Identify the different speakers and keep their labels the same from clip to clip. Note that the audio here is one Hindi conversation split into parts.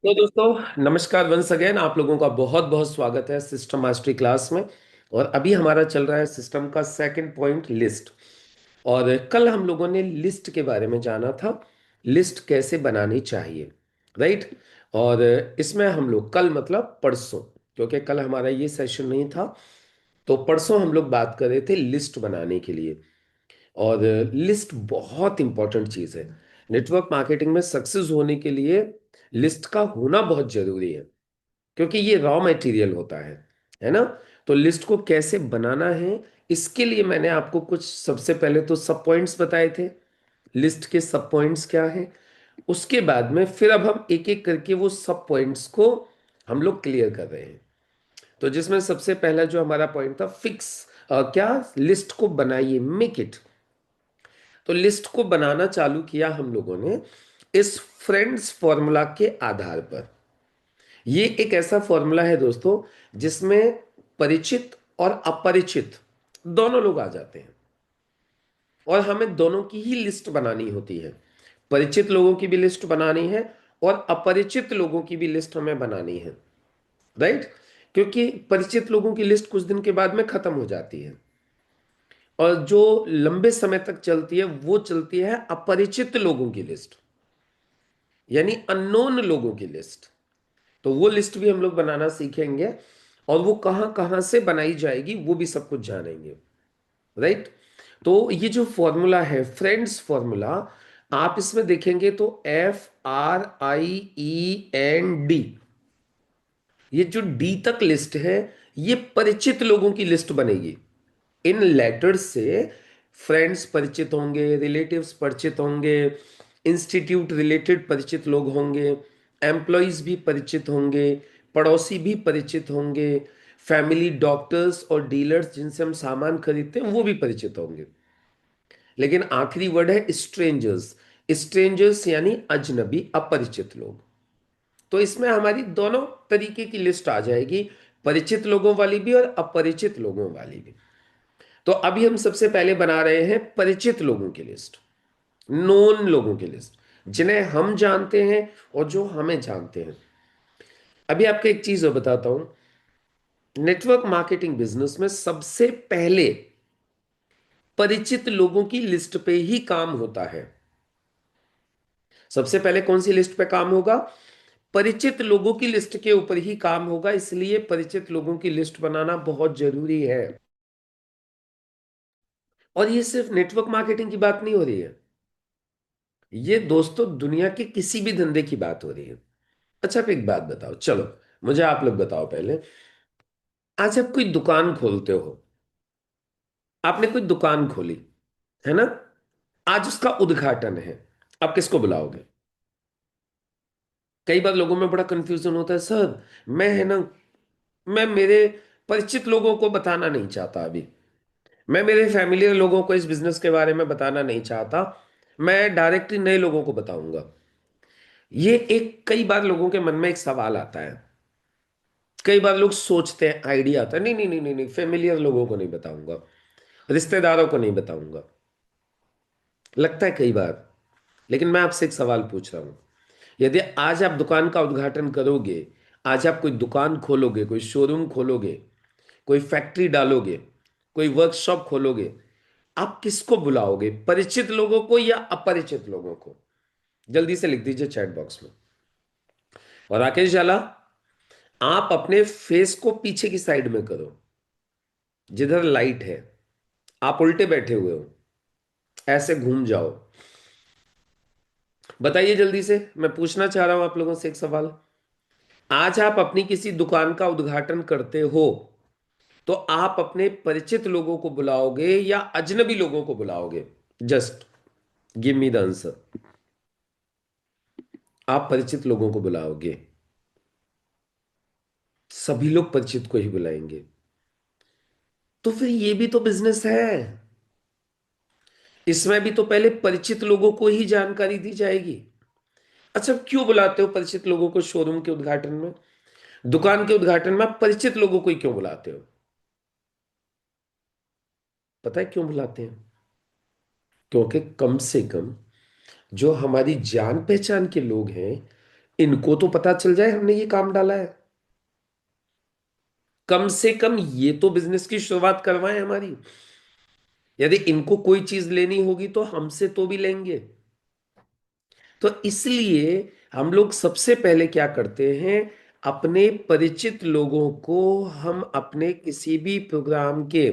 Speaker 1: तो दोस्तों नमस्कार वंस अगेन। आप लोगों का बहुत बहुत स्वागत है सिस्टम मास्टरी क्लास में। और अभी हमारा चल रहा है सिस्टम का सेकंड पॉइंट, लिस्ट। और कल हम लोगों ने लिस्ट के बारे में जाना था, लिस्ट कैसे बनानी चाहिए, राइट। और इसमें हम लोग कल मतलब परसों, क्योंकि कल हमारा ये सेशन नहीं था, तो परसों हम लोग बात कर रहे थे लिस्ट बनाने के लिए। और लिस्ट बहुत इंपॉर्टेंट चीज़ है। नेटवर्क मार्केटिंग में सक्सेस होने के लिए लिस्ट का होना बहुत जरूरी है, क्योंकि ये रॉ मटेरियल होता है ना। तो लिस्ट को कैसे बनाना है, इसके लिए मैंने आपको कुछ सबसे पहले तो सब पॉइंट्स बताए थे। लिस्ट के सब पॉइंट्स क्या हैं, उसके बाद में फिर अब हम एक एक करके वो सब पॉइंट्स को हम लोग क्लियर कर रहे हैं। तो जिसमें सबसे पहला जो हमारा पॉइंट था, फिक्स, क्या, लिस्ट को बनाइए, मेक इट। तो लिस्ट को बनाना चालू किया हम लोगों ने इस फ्रेंड्स फॉर्मूला के आधार पर। ये एक ऐसा फॉर्मूला है दोस्तों, जिसमें परिचित और अपरिचित दोनों लोग आ जाते हैं, और हमें दोनों की ही लिस्ट बनानी होती है। परिचित लोगों की भी लिस्ट बनानी है और अपरिचित लोगों की भी लिस्ट हमें बनानी है, राइट। क्योंकि परिचित लोगों की लिस्ट कुछ दिन के बाद में खत्म हो जाती है, और जो लंबे समय तक चलती है वो चलती है अपरिचित लोगों की लिस्ट, यानी अननोन लोगों की लिस्ट। तो वो लिस्ट भी हम लोग बनाना सीखेंगे, और वो कहां कहां से बनाई जाएगी वो भी सब कुछ जानेंगे, राइट। तो ये जो फॉर्मूला है फ्रेंड्स फॉर्मूला, आप इसमें देखेंगे तो FRIEND, ये जो डी तक लिस्ट है, ये परिचित लोगों की लिस्ट बनेगी। इन लेटर्स से फ्रेंड्स परिचित होंगे, रिलेटिव्स परिचित होंगे, इंस्टीट्यूट रिलेटेड परिचित लोग होंगे, एम्प्लॉयज भी परिचित होंगे, पड़ोसी भी परिचित होंगे, फैमिली, डॉक्टर्स और डीलर्स जिनसे हम सामान खरीदते हैं वो भी परिचित होंगे। लेकिन आखिरी वर्ड है स्ट्रेंजर्स। स्ट्रेंजर्स यानी अजनबी, अपरिचित लोग। तो इसमें हमारी दोनों तरीके की लिस्ट आ जाएगी, परिचित लोगों वाली भी और अपरिचित लोगों वाली भी। तो अभी हम सबसे पहले बना रहे हैं परिचित लोगों की लिस्ट, नोन लोगों की लिस्ट, जिन्हें हम जानते हैं और जो हमें जानते हैं। अभी आपको एक चीज और बताता हूं, नेटवर्क मार्केटिंग बिजनेस में सबसे पहले परिचित लोगों की लिस्ट पे ही काम होता है। सबसे पहले कौन सी लिस्ट पे काम होगा? परिचित लोगों की लिस्ट के ऊपर ही काम होगा, इसलिए परिचित लोगों की लिस्ट बनाना बहुत जरूरी है। और ये सिर्फ नेटवर्क मार्केटिंग की बात नहीं हो रही है, ये दोस्तों दुनिया के किसी भी धंधे की बात हो रही है। अच्छा, आप एक बात बताओ, चलो मुझे आप लोग बताओ पहले। आज आप कोई दुकान खोलते हो, आपने कोई दुकान खोली, है ना। आज उसका उद्घाटन है, आप किसको बुलाओगे? कई बार लोगों में बड़ा कंफ्यूजन होता है, सर मैं, है ना, मैं मेरे परिचित लोगों को बताना नहीं चाहता अभी, मैं मेरे फैमिलियर लोगों को इस बिजनेस के बारे में बताना नहीं चाहता, मैं डायरेक्टली नए लोगों को बताऊंगा। ये एक, कई बार लोगों के मन में एक सवाल आता है, कई बार लोग सोचते हैं, आइडिया आता है, नहीं नहीं नहीं नहीं नहीं, फेमिलियर लोगों को नहीं बताऊंगा, रिश्तेदारों को नहीं बताऊंगा, लगता है कई बार। लेकिन मैं आपसे एक सवाल पूछ रहा हूं, यदि आज आप दुकान का उद्घाटन करोगे, आज आप कोई दुकान खोलोगे, कोई शोरूम खोलोगे, कोई फैक्ट्री डालोगे, कोई वर्कशॉप खोलोगे, आप किसको बुलाओगे? परिचित लोगों को या अपरिचित लोगों को? जल्दी से लिख दीजिए चैट बॉक्स में। और राकेश जाला, आप अपने फेस को पीछे की साइड में करो, जिधर लाइट है। आप उल्टे बैठे हुए हो, ऐसे घूम जाओ। बताइए जल्दी से, मैं पूछना चाह रहा हूं आप लोगों से एक सवाल। आज आप अपनी किसी दुकान का उद्घाटन करते हो, तो आप अपने परिचित लोगों को बुलाओगे या अजनबी लोगों को बुलाओगे? Just give me the answer. आप परिचित लोगों को बुलाओगे, सभी लोग परिचित को ही बुलाएंगे। तो फिर ये भी तो बिजनेस है, इसमें भी तो पहले परिचित लोगों को ही जानकारी दी जाएगी। अच्छा, क्यों बुलाते हो परिचित लोगों को शोरूम के उद्घाटन में, दुकान के उद्घाटन में? आप परिचित लोगों को ही क्यों बुलाते हो? पता है क्यों बुलाते हैं? क्योंकि कम से कम जो हमारी जान पहचान के लोग हैं, इनको तो पता चल जाए हमने ये काम डाला है, कम से कम ये तो बिजनेस की शुरुआत करवाएं हमारी। यदि इनको कोई चीज लेनी होगी तो हमसे तो भी लेंगे। तो इसलिए हम लोग सबसे पहले क्या करते हैं, अपने परिचित लोगों को हम अपने किसी भी प्रोग्राम के,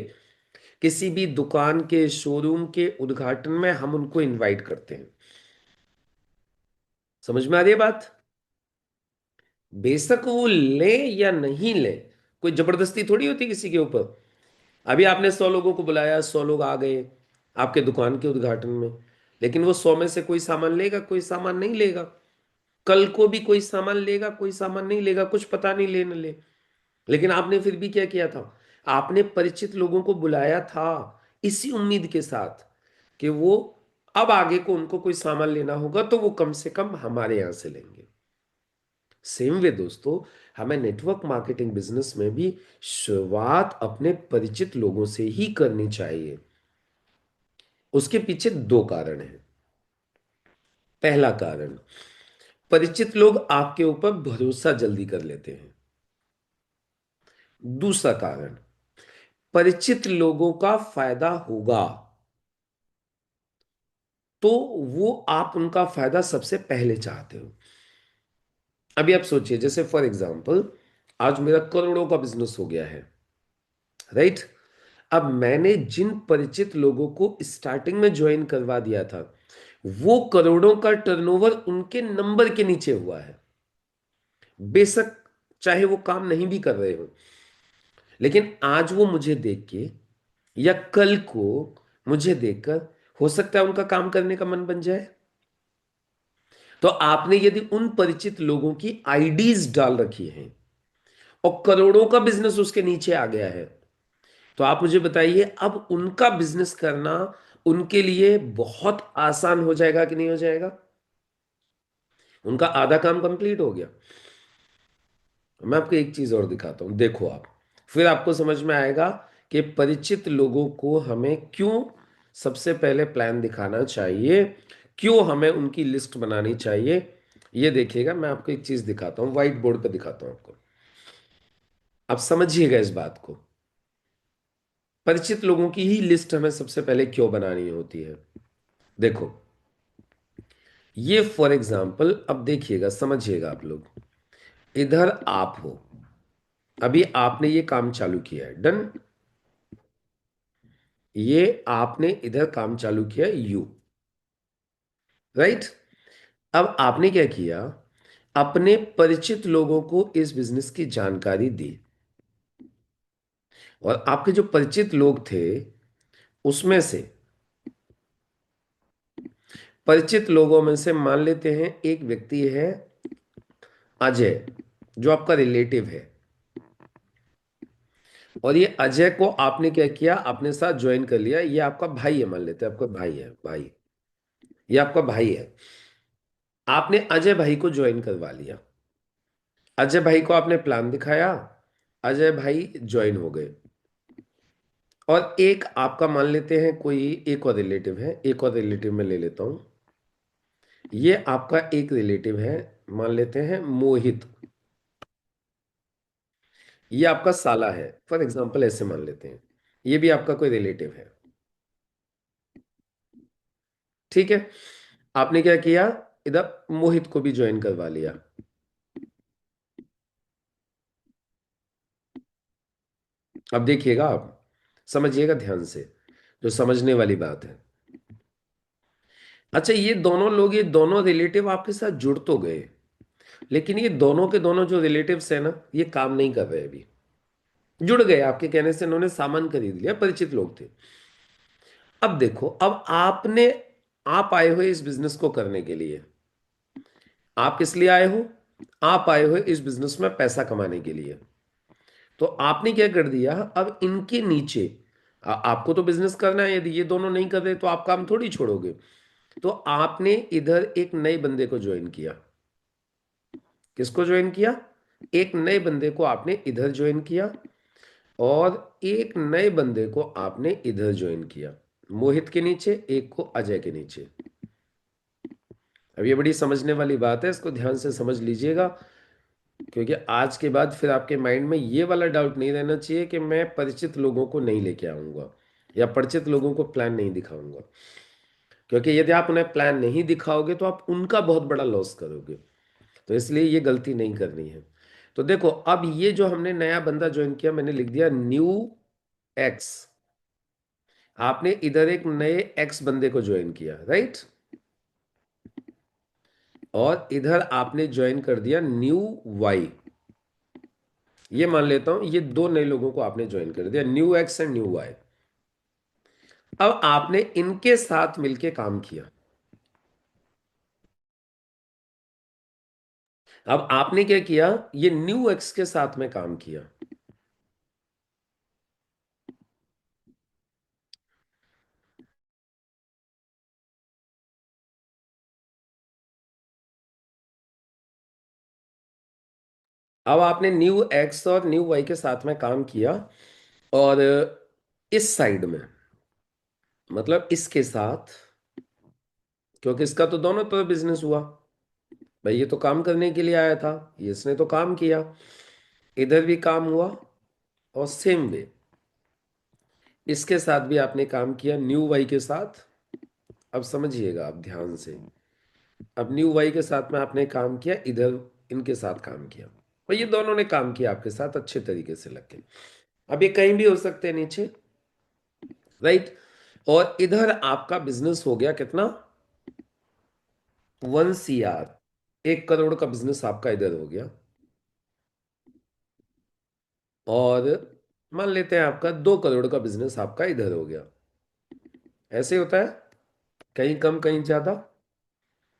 Speaker 1: किसी भी दुकान के, शोरूम के उद्घाटन में हम उनको इनवाइट करते हैं। समझ में आ रही है बात? बेशक वो ले या नहीं ले, कोई जबरदस्ती थोड़ी होती किसी के ऊपर। अभी आपने 100 लोगों को बुलाया, 100 लोग आ गए आपके दुकान के उद्घाटन में, लेकिन वो 100 में से कोई सामान लेगा, कोई सामान नहीं लेगा। कल को भी कोई सामान लेगा, कोई सामान नहीं लेगा, कुछ पता नहीं ले न ले। लेकिन आपने फिर भी क्या किया था, आपने परिचित लोगों को बुलाया था इसी उम्मीद के साथ कि वो अब आगे को उनको कोई सामान लेना होगा तो वो कम से कम हमारे यहां से लेंगे। सेम वे दोस्तों, हमें नेटवर्क मार्केटिंग बिजनेस में भी शुरुआत अपने परिचित लोगों से ही करनी चाहिए। उसके पीछे दो कारण हैं। पहला कारण, परिचित लोग आपके ऊपर भरोसा जल्दी कर लेते हैं। दूसरा कारण, परिचित लोगों का फायदा होगा तो वो आप उनका फायदा सबसे पहले चाहते हो। अभी आप सोचिए, जैसे फॉर एग्जांपल आज मेरा करोड़ों का बिजनेस हो गया है, राइट? अब मैंने जिन परिचित लोगों को स्टार्टिंग में ज्वाइन करवा दिया था, वो करोड़ों का टर्नओवर उनके नंबर के नीचे हुआ है। बेशक चाहे वो काम नहीं भी कर रहे हो, लेकिन आज वो मुझे देख के या कल को मुझे देखकर हो सकता है उनका काम करने का मन बन जाए। तो आपने यदि उन परिचित लोगों की आईडीज डाल रखी हैं और करोड़ों का बिजनेस उसके नीचे आ गया है, तो आप मुझे बताइए अब उनका बिजनेस करना उनके लिए बहुत आसान हो जाएगा कि नहीं हो जाएगा? उनका आधा काम कंप्लीट हो गया। मैं आपको एक चीज और दिखाता हूं, देखो आप, फिर आपको समझ में आएगा कि परिचित लोगों को हमें क्यों सबसे पहले प्लान दिखाना चाहिए, क्यों हमें उनकी लिस्ट बनानी चाहिए। ये देखिएगा, मैं आपको एक चीज दिखाता हूं, व्हाइट बोर्ड पर दिखाता हूं आपको। आप समझिएगा इस बात को, परिचित लोगों की ही लिस्ट हमें सबसे पहले क्यों बनानी होती है। देखो, ये फॉर एग्जाम्पल, अब देखिएगा, समझिएगा आप लोग। इधर आप हो, अभी आपने ये काम चालू किया है, डन। ये आपने इधर काम चालू किया, यू, राइट? अब आपने क्या किया, अपने परिचित लोगों को इस बिजनेस की जानकारी दी, और आपके जो परिचित लोग थे उसमें से, परिचित लोगों में से मान लेते हैं एक व्यक्ति है अजय, जो आपका रिलेटिव है। और ये अजय को आपने क्या किया, अपने साथ ज्वाइन कर लिया। ये आपका भाई है, मान लेते हैं आपका भाई है, भाई, ये आपका भाई है। आपने अजय भाई को ज्वाइन करवा लिया, अजय भाई को आपने प्लान दिखाया, अजय भाई ज्वाइन हो गए। और एक आपका मान लेते हैं कोई एक और रिलेटिव है, एक और रिलेटिव में ले लेता हूं। ये आपका एक रिलेटिव है, मान लेते हैं मोहित। ये आपका साला है, फॉर एग्जांपल ऐसे मान लेते हैं। ये भी आपका कोई रिलेटिव है, ठीक है? आपने क्या किया, इधर मोहित को भी ज्वाइन करवा लिया। अब देखिएगा आप, समझिएगा ध्यान से, जो समझने वाली बात है। अच्छा, ये दोनों लोग, ये दोनों रिलेटिव आपके साथ जुड़ तो गए, लेकिन ये दोनों के दोनों जो रिलेटिव्स हैं ना, ये काम नहीं कर रहे अभी। जुड़ गए आपके कहने से, इन्होंने सामान खरीद लिया, परिचित लोग थे। अब देखो, अब आपने, आप आए हुए इस बिजनेस को करने के लिए, आप किस लिए आए हो? आप आए हुए इस बिजनेस में पैसा कमाने के लिए। तो आपने क्या कर दिया, अब इनके नीचे, आपको तो बिजनेस करना है, यदि ये दोनों नहीं कर रहे तो आप काम थोड़ी छोड़ोगे। तो आपने इधर एक नए बंदे को ज्वाइन किया। किसको ज्वाइन किया? एक नए बंदे को आपने इधर ज्वाइन किया, और एक नए बंदे को आपने इधर ज्वाइन किया, मोहित के नीचे, एक को अजय के नीचे। अब ये बड़ी समझने वाली बात है, इसको ध्यान से समझ लीजिएगा, क्योंकि आज के बाद फिर आपके माइंड में ये वाला डाउट नहीं रहना चाहिए कि मैं परिचित लोगों को नहीं लेके आऊंगा या परिचित लोगों को प्लान नहीं दिखाऊंगा। क्योंकि यदि आप उन्हें प्लान नहीं दिखाओगे तो आप उनका बहुत बड़ा लॉस करोगे। तो इसलिए ये गलती नहीं करनी है। तो देखो, अब ये जो हमने नया बंदा ज्वाइन किया, मैंने लिख दिया न्यू एक्स। आपने इधर एक नए एक्स बंदे को ज्वाइन किया, राइट? और इधर आपने ज्वाइन कर दिया न्यू वाई। ये मान लेता हूं ये दो नए लोगों को आपने ज्वाइन कर दिया, new X and new Y. अब आपने इनके साथ मिलके काम किया। अब आपने क्या किया, ये न्यू एक्स के साथ में काम किया। अब आपने न्यू एक्स और न्यू वाई के साथ में काम किया, और इस साइड में, मतलब इसके साथ, क्योंकि इसका तो दोनों तरफ बिजनेस हुआ। भाई ये तो काम करने के लिए आया था, ये इसने तो काम किया, इधर भी काम हुआ। और सेम वे इसके साथ भी आपने काम किया न्यू वाई के साथ। अब समझिएगा आप ध्यान से। अब न्यू वाई के साथ में आपने काम किया, इधर इनके साथ काम किया, और ये दोनों ने काम किया आपके साथ अच्छे तरीके से लग के। अब ये कहीं भी हो सकते हैं नीचे, राइट? और इधर आपका बिजनेस हो गया कितना, 1 CR, 1 करोड़ का बिजनेस आपका इधर हो गया। और मान लेते हैं आपका 2 करोड़ का बिजनेस आपका इधर हो गया। ऐसे होता है, कहीं कम कहीं ज्यादा।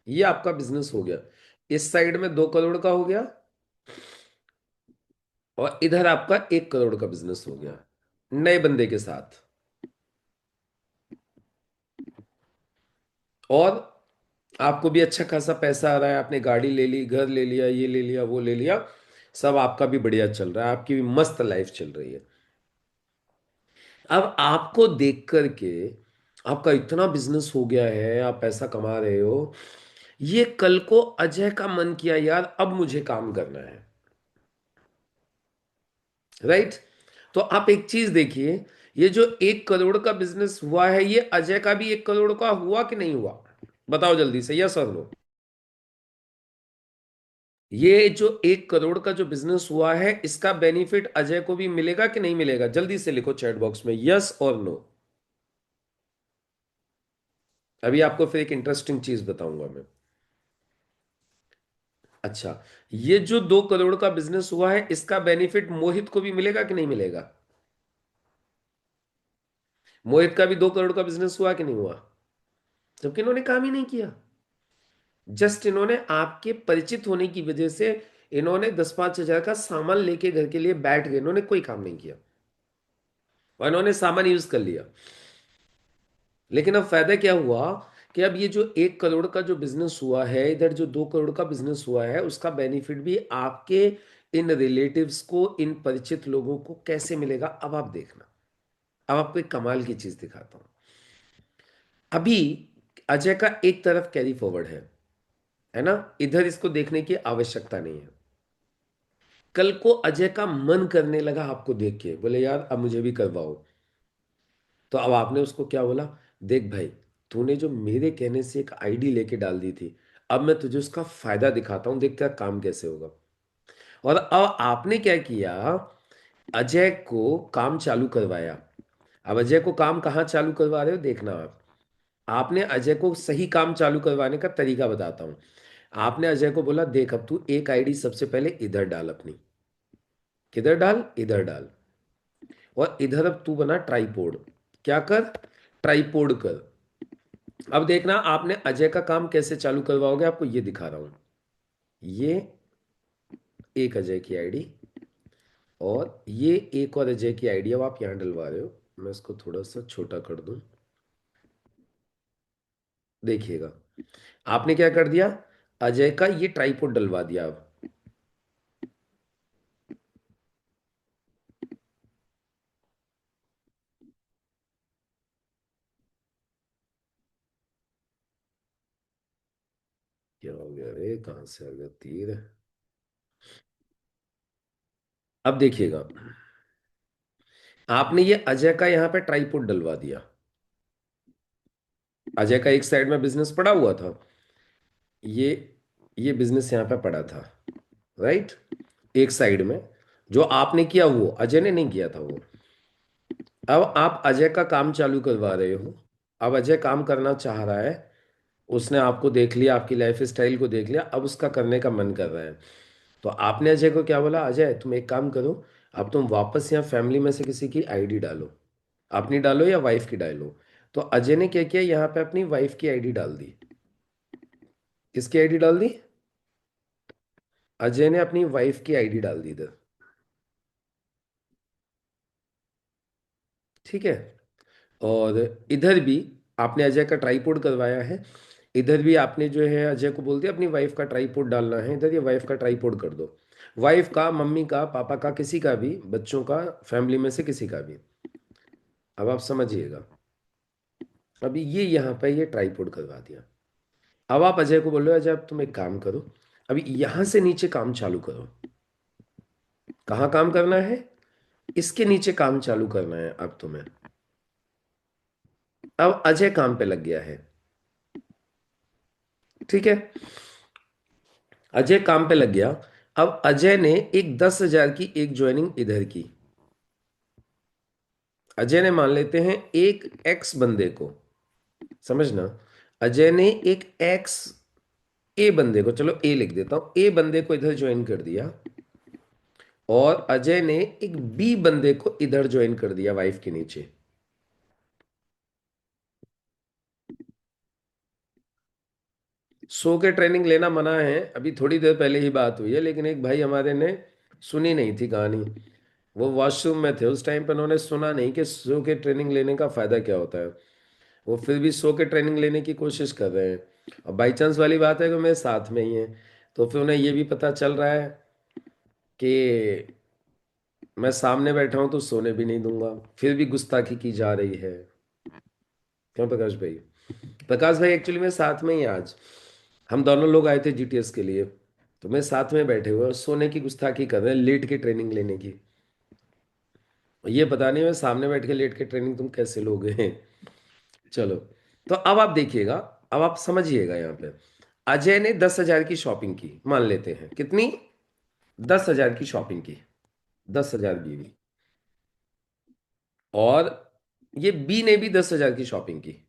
Speaker 1: ये आपका बिजनेस हो गया, इस साइड में 2 करोड़ का हो गया, और इधर आपका 1 करोड़ का बिजनेस हो गया नए बंदे के साथ। और आपको भी अच्छा खासा पैसा आ रहा है, आपने गाड़ी ले ली, घर ले लिया, ये ले लिया, वो ले लिया, सब आपका भी बढ़िया चल रहा है, आपकी भी मस्त लाइफ चल रही है। अब आपको देख करके, आपका इतना बिजनेस हो गया है, आप पैसा कमा रहे हो, ये कल को अजय का मन किया यार अब मुझे काम करना है, राइट? तो आप एक चीज देखिए, ये जो 1 करोड़ का बिजनेस हुआ है, ये अजय का भी 1 करोड़ का हुआ कि नहीं हुआ? बताओ जल्दी से, यस और नो। ये जो 1 करोड़ का जो बिजनेस हुआ है, इसका बेनिफिट अजय को भी मिलेगा कि नहीं मिलेगा? जल्दी से लिखो चैट बॉक्स में यस और नो। अभी आपको फिर एक इंटरेस्टिंग चीज बताऊंगा मैं। अच्छा, ये जो 2 करोड़ का बिजनेस हुआ है, इसका बेनिफिट मोहित को भी मिलेगा कि नहीं मिलेगा? मोहित का भी 2 करोड़ का बिजनेस हुआ कि नहीं हुआ? जबकि इन्होंने काम ही नहीं किया। जस्ट इन्होंने आपके परिचित होने की वजह से, इन्होंने 10-5 हजार का सामान लेके घर के लिए बैठ गए, इन्होंने कोई काम नहीं किया, और इन्होंने सामान यूज कर लिया। लेकिन अब फायदा क्या हुआ, कि अब ये जो 1 करोड़ का जो बिजनेस हुआ है, इधर जो 2 करोड़ का बिजनेस हुआ है, उसका बेनिफिट भी आपके इन रिलेटिव्स को, इन परिचित लोगों को कैसे मिलेगा, अब आप देखना। अब आपको एक कमाल की चीज दिखाता हूं। अभी अजय का एक तरफ कैरी फॉरवर्ड है ना? इधर इसको देखने की आवश्यकता नहीं है। कल को अजय का मन करने लगा आपको देख के, बोले यार अब मुझे भी करवाओ। तो अब आपने उसको क्या बोला, देख भाई, तूने जो मेरे कहने से एक आईडी लेके डाल दी थी, अब मैं तुझे उसका फायदा दिखाता हूं, देख तेरा काम कैसे होगा। और अब आपने क्या किया, अजय को काम चालू करवाया। अब अजय को काम कहाँ चालू करवा रहे हो, देखना आप। आपने अजय को सही काम चालू करवाने का तरीका बताता हूं। आपने अजय को बोला, देख अब तू एक आईडी सबसे पहले इधर डाल अपनी। किधर डाल, इधर डाल। और इधर अब तू बना ट्राइपोड। क्या कर, ट्राइपोड कर। अब देखना आपने अजय का काम कैसे चालू करवाओगे, आपको ये दिखा रहा हूं। ये एक अजय की आईडी, और ये एक और अजय की आईडी अब आप यहां डलवा रहे हो। मैं इसको थोड़ा सा छोटा कर दूं, देखिएगा। आपने क्या कर दिया, अजय का ये ट्राइपोड डलवा दिया। अब क्या हो गया रे, कहाँ से आ गया तीर? अब देखिएगा, आपने ये अजय का यहाँ पे ट्राइपॉड डलवा दिया। अजय का एक साइड में बिजनेस पड़ा हुआ था, ये ये बिजनेस यहाँ पे पड़ा था, राइट? एक साइड में जो आपने किया वो अजय ने नहीं किया था वो। अब आप अजय का काम चालू करवा रहे हो। अब अजय काम करना चाह रहा है, उसने आपको देख लिया, आपकी लाइफ स्टाइल को देख लिया, अब उसका करने का मन कर रहा है। तो आपने अजय को क्या बोला, अजय तुम एक काम करो, अब तुम वापस यहाँ फैमिली में से किसी की आईडी डालो, अपनी डालो या वाइफ की डालो। तो अजय ने क्या किया, यहाँ पे अपनी वाइफ की आईडी डाल दी। किसकी आईडी डाल दी? अजय ने अपनी वाइफ की आईडी डाल दी इधर। ठीक है। और इधर भी आपने अजय का ट्राइपॉड करवाया है। इधर भी आपने जो है अजय को बोल दिया अपनी वाइफ का ट्राइपॉड डालना है, इधर ये वाइफ का ट्राइपॉड कर दो। वाइफ का, मम्मी का, पापा का, किसी का भी, बच्चों का, फैमिली में से किसी का भी। अब आप समझिएगा, अभी ये यहाँ पे ये ट्राइपॉड करवा दिया। अब आप अजय को बोल रहे हो, अजय अब तुम एक काम करो, अभी यहाँ से नीचे काम चालू करो। कहाँ काम करना है? इसके नीचे काम चालू करना है अब तुम्हें। अब अजय काम पे लग गया है। ठीक है, अजय काम पे लग गया। अब अजय ने एक 10,000 की एक ज्वाइनिंग इधर की। अजय ने, मान लेते हैं एक एक्स बंदे को, समझना, अजय ने एक एक्स ए बंदे को, चलो ए लिख देता हूं, ए बंदे को इधर ज्वाइन कर दिया। और अजय ने एक बी बंदे को इधर ज्वाइन कर दिया वाइफ के नीचे। सो के ट्रेनिंग लेना मना है, अभी थोड़ी देर पहले ही बात हुई है, लेकिन एक भाई हमारे ने सुनी नहीं थी कहानी। वो वॉशरूम में थे उस टाइम पर, उन्होंने सुना नहीं कि सो के ट्रेनिंग लेने का फायदा क्या होता है। वो फिर भी सो के ट्रेनिंग लेने की कोशिश कर रहे हैं। और बाई चांस वाली बात है कि मेरे साथ में ही है, तो फिर उन्हें ये भी पता चल रहा है कि मैं सामने बैठा हूं तो सोने भी नहीं दूंगा, फिर भी गुस्ताखी की जा रही है। क्यों प्रकाश भाई? प्रकाश भाई एक्चुअली मेरे साथ में ही हैं आज। हम दोनों लोग आए थे जीटीएस के लिए, तो मैं साथ में बैठे हुए और सोने की गुस्ताखी कर रहे हैं, लेट के ट्रेनिंग लेने की। ये पता नहीं मैं सामने बैठ के लेट के ट्रेनिंग तुम कैसे लोगे। चलो, तो अब आप देखिएगा, अब आप समझिएगा यहाँ पे। अजय ने 10,000 की शॉपिंग की, मान लेते हैं कितनी, 10,000 की शॉपिंग की, 10,000 बीवी। और ये बी ने भी 10,000 की शॉपिंग की,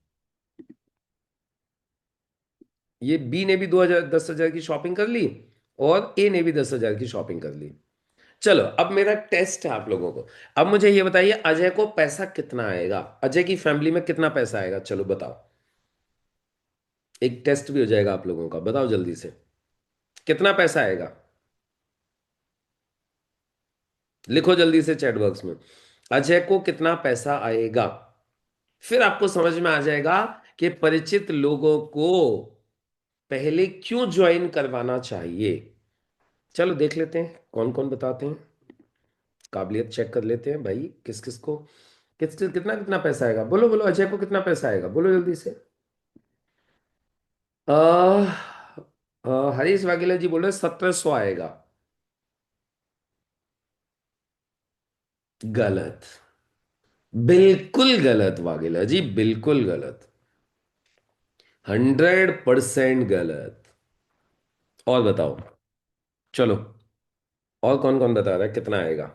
Speaker 1: ये बी ने भी 10,000 की शॉपिंग कर ली, और ए ने भी 10,000 की शॉपिंग कर ली। चलो, अब मेरा टेस्ट है आप लोगों को। अब मुझे ये बताइए अजय को पैसा कितना आएगा, अजय की फैमिली में कितना पैसा आएगा, चलो बताओ। एक टेस्ट भी हो जाएगा आप लोगों का, बताओ जल्दी से, कितना पैसा आएगा? लिखो जल्दी से चैट बॉक्स में, अजय को कितना पैसा आएगा। फिर आपको समझ में आ जाएगा कि परिचित लोगों को पहले क्यों ज्वाइन करवाना चाहिए। चलो देख लेते हैं कौन कौन बताते हैं, काबिलियत चेक कर लेते हैं भाई, किस किस को कितना कितना पैसा आएगा। बोलो बोलो, अजय को कितना पैसा आएगा, बोलो जल्दी से। हरीश वाघेला जी बोल रहे 1,700 आएगा। गलत, बिल्कुल गलत वाघेला जी, बिल्कुल गलत, 100% गलत। और बताओ, चलो, और कौन कौन बता रहा है कितना आएगा,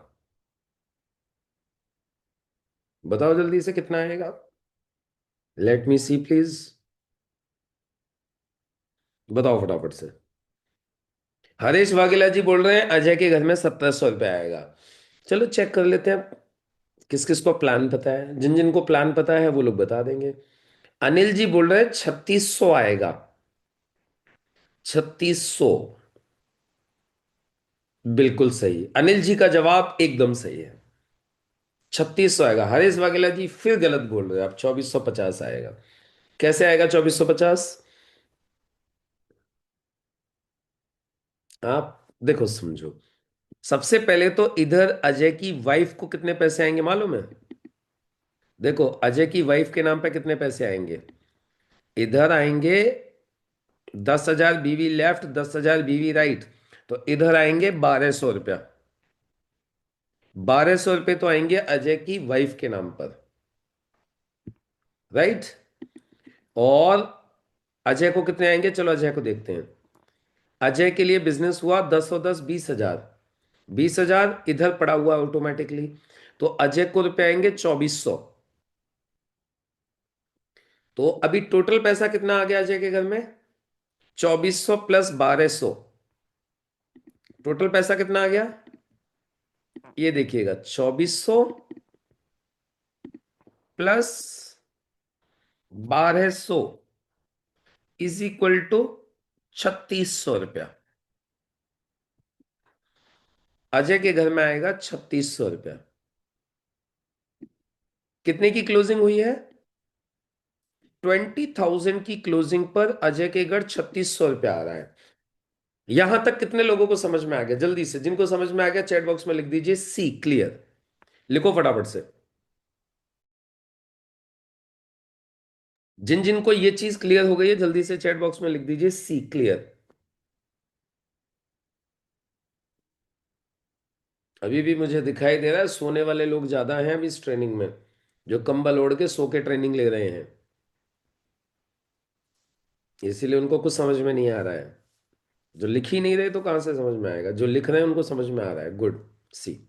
Speaker 1: बताओ जल्दी से कितना आएगा। लेट मी सी प्लीज, बताओ फटाफट से। हरीश वाघेला जी बोल रहे हैं अजय के घर में 1,700 रुपये आएगा। चलो चेक कर लेते हैं किस किस को प्लान पता है, जिन जिन को प्लान पता है वो लोग बता देंगे। अनिल जी बोल रहे हैं 3,600 आएगा, 3,600। बिल्कुल सही, अनिल जी का जवाब एकदम सही है, 3,600 आएगा। हरीश वाघेला जी फिर गलत बोल रहे हैं, आप 2,450 आएगा। कैसे आएगा 2,450? आप देखो समझो, सबसे पहले तो इधर अजय की वाइफ को कितने पैसे आएंगे मालूम है? देखो, अजय की वाइफ के नाम पे कितने पैसे आएंगे, इधर आएंगे 10,000 बीवी लेफ्ट, 10,000 बीवी राइट, तो इधर आएंगे 1,200 रुपया। 1,200 रुपये तो आएंगे अजय की वाइफ के नाम पर, राइट। और अजय को कितने आएंगे, चलो अजय को देखते हैं। अजय के लिए बिजनेस हुआ 10 और 10 20,000। 20,000 इधर पड़ा हुआ ऑटोमेटिकली, तो अजय को रुपए आएंगे 2,400। तो अभी टोटल पैसा कितना आ गया अजय के घर में, 2,400 प्लस 1,200। टोटल पैसा कितना आ गया, ये देखिएगा, 2,400 प्लस 1,200 इज इक्वल टू 3,600 रुपया। अजय के घर में आएगा 3,600 रुपया। कितने की क्लोजिंग हुई है, 20,000 की क्लोजिंग पर अजय के घर 3,600 रुपया आ रहा है। यहां तक कितने लोगों को समझ में आ गया, जल्दी से जिनको समझ में आ गया चैट बॉक्स में लिख दीजिए सी क्लियर। लिखो फटाफट से, जिन जिनको ये चीज क्लियर हो गई है जल्दी से चैट बॉक्स में लिख दीजिए सी क्लियर। अभी भी मुझे दिखाई दे रहा है सोने वाले लोग ज्यादा हैं अभी इस ट्रेनिंग में, जो कंबल ओढ़ के सो के ट्रेनिंग ले रहे हैं, इसीलिए उनको कुछ समझ में नहीं आ रहा है। जो लिख ही नहीं रहे तो कहां से समझ में आएगा, जो लिख रहे हैं उनको समझ में आ रहा है, गुड। सी,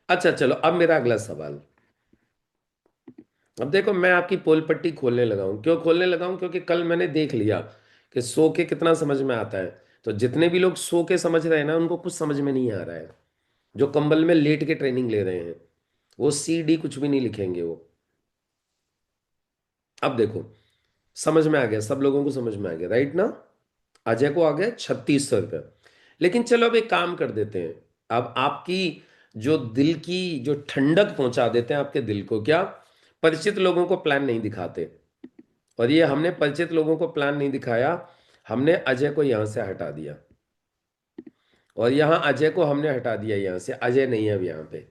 Speaker 1: अच्छा चलो अब मेरा अगला सवाल। अब देखो मैं आपकी पोल पट्टी खोलने लगा हूं, क्यों खोलने लगा हूं, क्योंकि कल मैंने देख लिया कि सो के कितना समझ में आता है। तो जितने भी लोग सो के समझ रहे हैं ना उनको कुछ समझ में नहीं आ रहा है, जो कंबल में लेट के ट्रेनिंग ले रहे हैं वो सी डी कुछ भी नहीं लिखेंगे वो। अब देखो समझ में आ गया, सब लोगों को समझ में आ गया, राइट ना। अजय को आ गया 3,600 रुपये। लेकिन चलो अब एक काम कर देते हैं, अब आपकी जो दिल की जो ठंडक पहुंचा देते हैं आपके दिल को, क्या परिचित लोगों को प्लान नहीं दिखाते। और ये हमने परिचित लोगों को प्लान नहीं दिखाया, हमने अजय को यहां से हटा दिया, और यहां अजय को हमने हटा दिया, यहां से अजय नहीं है अब यहां पे,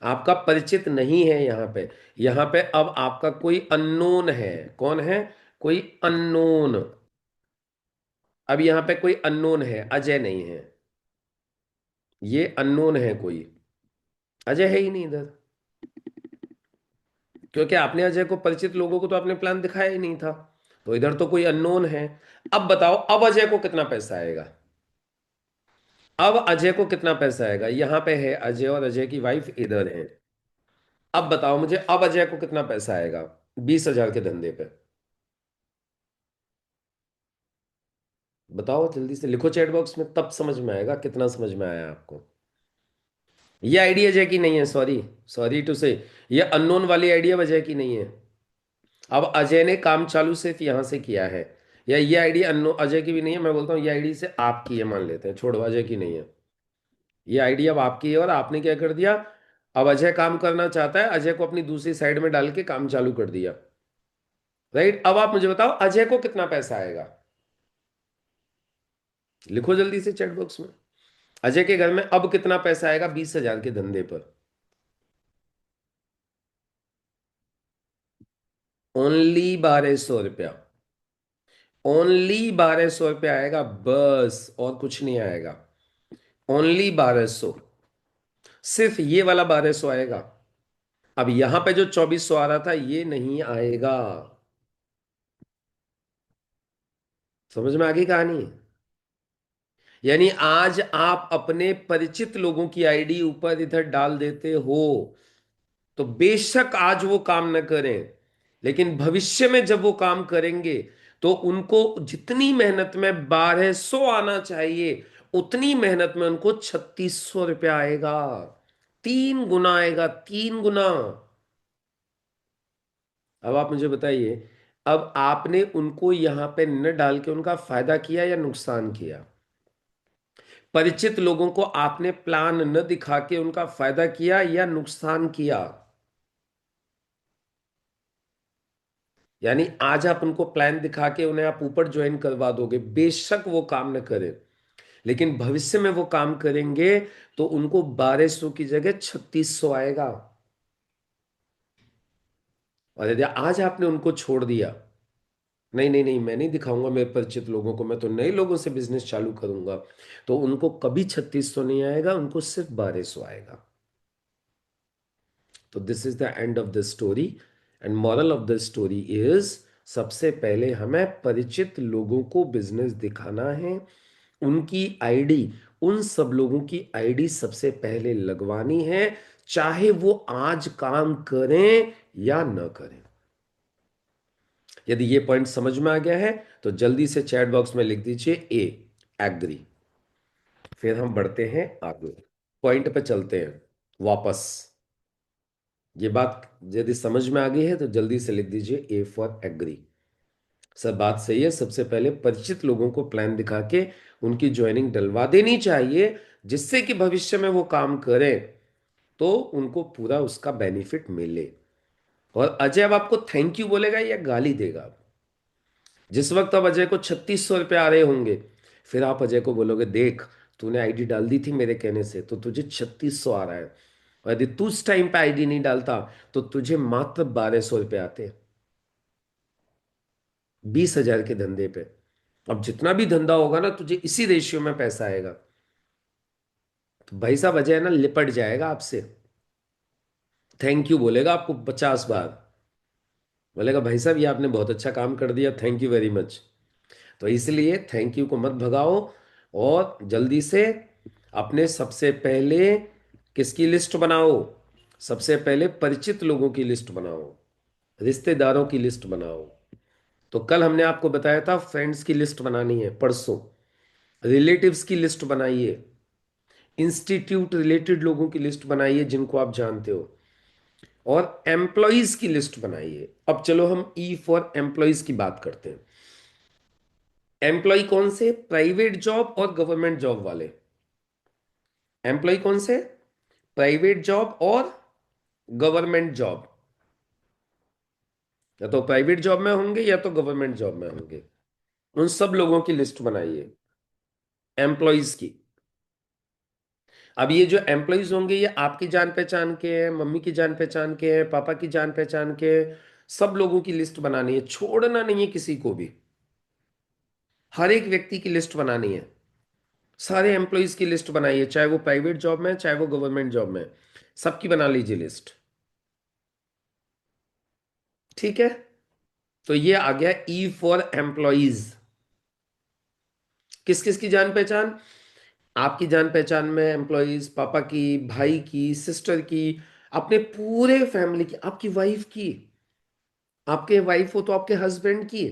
Speaker 1: आपका परिचित नहीं है यहां पे। यहां पे अब आपका कोई अननोन है, कौन है, कोई अननोन। अब यहां पे कोई अननोन है, अजय नहीं है, ये अननोन है कोई, अजय है ही नहीं इधर, क्योंकि आपने अजय को परिचित लोगों को तो आपने प्लान दिखाया ही नहीं था, तो इधर तो कोई अननोन है। अब बताओ अब अजय को कितना पैसा आएगा, अब अजय को कितना पैसा आएगा, यहां पे है अजय और अजय की वाइफ इधर है। अब बताओ मुझे अब अजय को कितना पैसा आएगा 20,000 के धंधे पे, बताओ जल्दी से लिखो चैट बॉक्स में, तब समझ में आएगा कितना समझ में आया आपको। ये आइडिया अजय की नहीं है, सॉरी, सॉरी टू से, ये अननोन वाली आइडिया अजय की नहीं है। अब अजय ने काम चालू सिर्फ यहां से किया है, या ये आइडिया अननो अजय की भी नहीं है, मैं बोलता हूँ ये आइडिया से आपकी है, मान लेते हैं, छोड़ो अजय की नहीं है। ये आइडिया अब आपकी है और आपने क्या कर दिया, अब अजय काम करना चाहता है, अजय को अपनी दूसरी साइड में डाल के काम चालू कर दिया, राइट। अब आप मुझे बताओ अजय को कितना पैसा आएगा, लिखो जल्दी से चैट बॉक्स में, अजय के घर में अब कितना पैसा आएगा 20,000 के धंधे पर। ओनली 1,200 रुपया, ओनली 1,200 रुपया आएगा बस, और कुछ नहीं आएगा, ओनली 1,200, सिर्फ ये वाला 1,200 आएगा। अब यहां पे जो 2,400 आ रहा था ये नहीं आएगा, समझ में आ गई कहानी। यानी आज आप अपने परिचित लोगों की आईडी ऊपर इधर डाल देते हो, तो बेशक आज वो काम न करें, लेकिन भविष्य में जब वो काम करेंगे तो उनको जितनी मेहनत में 1,200 आना चाहिए, उतनी मेहनत में उनको 3,600 रुपया आएगा, 3 गुना आएगा, 3 गुना। अब आप मुझे बताइए, अब आपने उनको यहां पे न डाल के उनका फायदा किया या नुकसान किया, परिचित लोगों को आपने प्लान न दिखा के उनका फायदा किया या नुकसान किया। यानी आज आप उनको प्लान दिखा के उन्हें आप ऊपर ज्वाइन करवा दोगे, बेशक वो काम न करें, लेकिन भविष्य में वो काम करेंगे तो उनको 1,200 की जगह 3,600 आएगा। और यदि आज आपने उनको छोड़ दिया नहीं नहीं नहीं, मैं नहीं दिखाऊंगा मेरे परिचित लोगों को, मैं तो नए लोगों से बिजनेस चालू करूंगा। तो उनको कभी 3600 नहीं आएगा, उनको सिर्फ 1200 आएगा। तो this is the end of the story. And moral of the story is, सबसे पहले हमें परिचित लोगों को बिजनेस दिखाना है। उनकी आईडी, उन सब लोगों की आईडी सबसे पहले लगवानी है, चाहे वो आज काम करें या न करें। यदि ये पॉइंट समझ में आ गया है तो जल्दी से चैट बॉक्स में लिख दीजिए ए, एग्री। फिर हम बढ़ते हैं आगे, पॉइंट पे चलते हैं वापस। ये बात यदि समझ में आ गई है तो जल्दी से लिख दीजिए ए फॉर एग्री। सब बात सही है। सबसे पहले परिचित लोगों को प्लान दिखा के उनकी ज्वाइनिंग डलवा देनी चाहिए, जिससे कि भविष्य में वो काम करें तो उनको पूरा उसका बेनिफिट मिले। और अजय अब आपको थैंक यू बोलेगा या गाली देगा? जिस वक्त अब अजय को 3600 रुपये आ रहे होंगे, फिर आप अजय को बोलोगे, देख तूने आईडी डाल दी थी मेरे कहने से तो तुझे 3600 आ रहा है, और यदि तू उस टाइम पे आईडी नहीं डालता तो तुझे मात्र 1200 रुपये आते, 20,000 के धंधे पे। अब जितना भी धंधा होगा ना, तुझे इसी रेशियो में पैसा आएगा। तो भाई साहब अजय ना लिपट जाएगा आपसे, थैंक यू बोलेगा आपको 50 बार। बोलेगा भाई साहब ये आपने बहुत अच्छा काम कर दिया, थैंक यू वेरी मच। तो इसलिए थैंक यू को मत भगाओ, और जल्दी से अपने सबसे पहले किसकी लिस्ट बनाओ? सबसे पहले परिचित लोगों की लिस्ट बनाओ, रिश्तेदारों की लिस्ट बनाओ। तो कल हमने आपको बताया था फ्रेंड्स की लिस्ट बनानी है, परसों रिलेटिव्स की लिस्ट बनाइए, इंस्टीट्यूट रिलेटेड लोगों की लिस्ट बनाइए जिनको आप जानते हो, और एम्प्लॉयज की लिस्ट बनाइए। अब चलो हम ई फॉर एम्प्लॉयज की बात करते हैं। एम्प्लॉय कौन से? प्राइवेट जॉब और गवर्नमेंट जॉब वाले। एम्प्लॉय कौन से? प्राइवेट जॉब और गवर्नमेंट जॉब। या तो प्राइवेट जॉब में होंगे या तो गवर्नमेंट जॉब में होंगे। उन सब लोगों की लिस्ट बनाइए, एम्प्लॉयज की। अब ये जो एम्प्लॉयज होंगे ये आपकी जान पहचान के हैं, मम्मी की जान पहचान के हैं, पापा की जान पहचान के हैं। सब लोगों की लिस्ट बनानी है, छोड़ना नहीं है किसी को भी। हर एक व्यक्ति की लिस्ट बनानी है। सारे एम्प्लॉयज की लिस्ट बनाइए, चाहे वो प्राइवेट जॉब में है, चाहे वो गवर्नमेंट जॉब में है। सबकी बना लीजिए लिस्ट। ठीक है, तो ये आ गया ई फॉर एम्प्लॉयज। किस किस की जान पहचान? आपकी जान पहचान में एम्प्लॉयज, पापा की, भाई की, सिस्टर की, अपने पूरे फैमिली की, आपकी वाइफ की, आपके वाइफ हो तो आपके हस्बैंड की,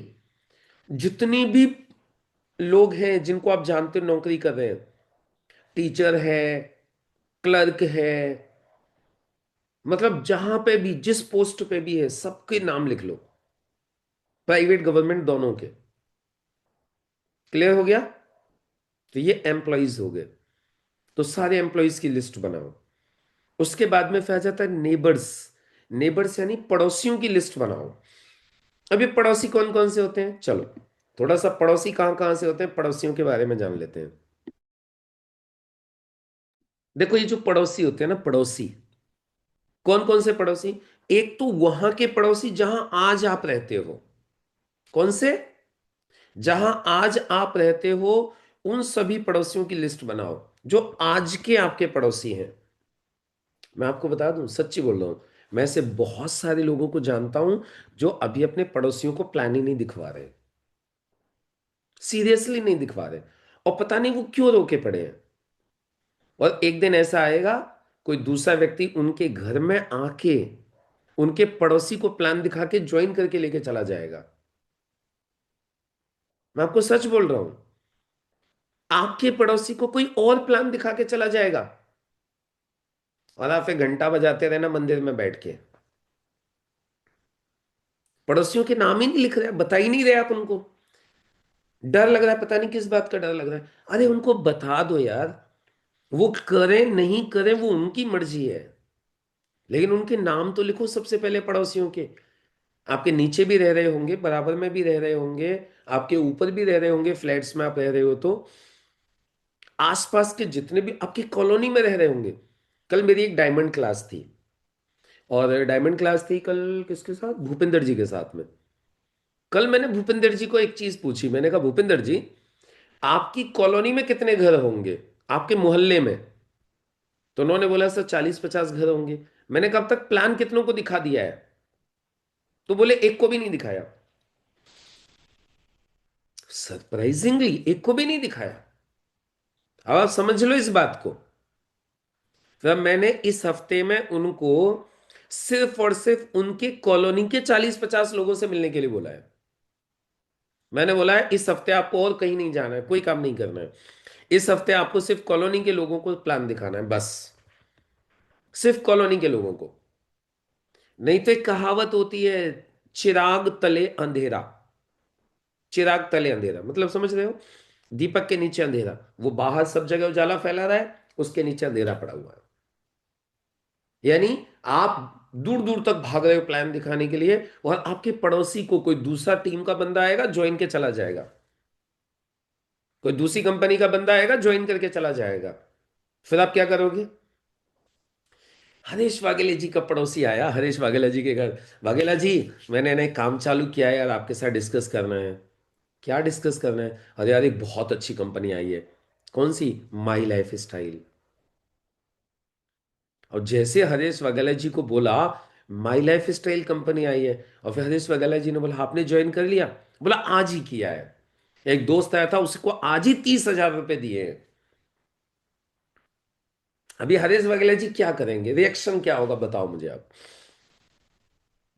Speaker 1: जितनी भी लोग हैं जिनको आप जानते हो नौकरी कर रहे हैं, टीचर है, क्लर्क है, मतलब जहां पे भी जिस पोस्ट पे भी है सबके नाम लिख लो, प्राइवेट गवर्नमेंट दोनों के। क्लियर हो गया? तो ये एम्प्लॉयज हो गए। तो सारे एम्प्लॉयज की लिस्ट बनाओ। उसके बाद में फिर आ जाता है नेबर्स। नेबर्स यानी पड़ोसियों की लिस्ट बनाओ। अब ये पड़ोसी कौन कौन से होते हैं, चलो थोड़ा सा पड़ोसी कहाँ कहाँ से होते हैं पड़ोसियों के बारे में जान लेते हैं। देखो ये जो पड़ोसी होते हैं ना, पड़ोसी कौन कौन से पड़ोसी? एक तो वहां के पड़ोसी जहां आज आप रहते हो। कौन से? जहां आज आप रहते हो, उन सभी पड़ोसियों की लिस्ट बनाओ जो आज के आपके पड़ोसी हैं। मैं आपको बता दूं, सच्ची बोल रहा हूं, मैं ऐसे बहुत सारे लोगों को जानता हूं जो अभी अपने पड़ोसियों को प्लान ही नहीं दिखवा रहे, सीरियसली नहीं दिखवा रहे। और पता नहीं वो क्यों रोके पड़े हैं। और एक दिन ऐसा आएगा, कोई दूसरा व्यक्ति उनके घर में आके उनके पड़ोसी को प्लान दिखा के ज्वाइन करके लेके चला जाएगा। मैं आपको सच बोल रहा हूं, आपके पड़ोसी को कोई और प्लान दिखा के चला जाएगा, और आप फिर घंटा बजाते रहना मंदिर में बैठ के। पड़ोसियों के नाम ही नहीं लिख रहे, बता ही नहीं रहे आप उनको। डर लग रहा है, पता नहीं किस बात का डर लग रहा है। अरे उनको बता दो यार, वो करें नहीं करें वो उनकी मर्जी है, लेकिन उनके नाम तो लिखो सबसे पहले पड़ोसियों के। आपके नीचे भी रह रहे होंगे, बराबर में भी रह रहे होंगे, आपके ऊपर भी रह रहे होंगे, फ्लैट्स में आप रह रहे हो तो आसपास के जितने भी आपकी कॉलोनी में रह रहे होंगे। कल मेरी एक डायमंड क्लास थी, और डायमंड क्लास थी कल किसके साथ? भूपिंदर जी के साथ में। कल मैंने भूपेंद्र जी को एक चीज पूछी, मैंने कहा भूपेंद्र जी, आपकी कॉलोनी में कितने घर होंगे, आपके मोहल्ले में? तो उन्होंने बोला सर 40-50 घर होंगे। मैंने कहा अब तक प्लान कितनों को दिखा दिया है? तो बोले एक को भी नहीं दिखाया। सरप्राइजिंगली एक को भी नहीं दिखाया। अब आप समझ लो इस बात को। फिर मैंने इस हफ्ते में उनको सिर्फ और सिर्फ उनके कॉलोनी के 40-50 लोगों से मिलने के लिए बोला है। मैंने बोला है इस हफ्ते आपको और कहीं नहीं जाना है, कोई काम नहीं करना है। इस हफ्ते आपको सिर्फ कॉलोनी के लोगों को प्लान दिखाना है बस। सिर्फ कॉलोनी के लोगों को। नहीं तो एक कहावत होती है, चिराग तले अंधेरा। चिराग तले अंधेरा मतलब समझ रहे हो? दीपक के नीचे अंधेरा। वो बाहर सब जगह उजाला फैला रहा है, उसके नीचे अंधेरा पड़ा हुआ है। यानी आप दूर दूर तक भाग रहे हो प्लान दिखाने के लिए, और आपके पड़ोसी को कोई दूसरा टीम का बंदा आएगा, ज्वाइन के चला जाएगा। कोई दूसरी कंपनी का बंदा आएगा, ज्वाइन करके चला जाएगा। फिर आप क्या करोगे? हरीश वाघेला जी का पड़ोसी आया हरीश वाघेला जी के घर। वाघेला जी, मैंने ना एक काम चालू किया है यार, आपके साथ डिस्कस करना है। क्या डिस्कस करना है? अरे यार एक बहुत अच्छी कंपनी आई है। कौन सी? My life style. और जैसे हरीश वगैला जी को बोला माई लाइफ स्टाइल कंपनी आई है, और फिर हरीश वगैला जी ने बोला आपने ज्वाइन कर लिया? बोला आज ही किया है। एक दोस्त आया था, उसको आज ही 30,000 रुपए दिए हैं। अभी हरीश वगैला जी क्या करेंगे, रिएक्शन क्या होगा बताओ मुझे आप।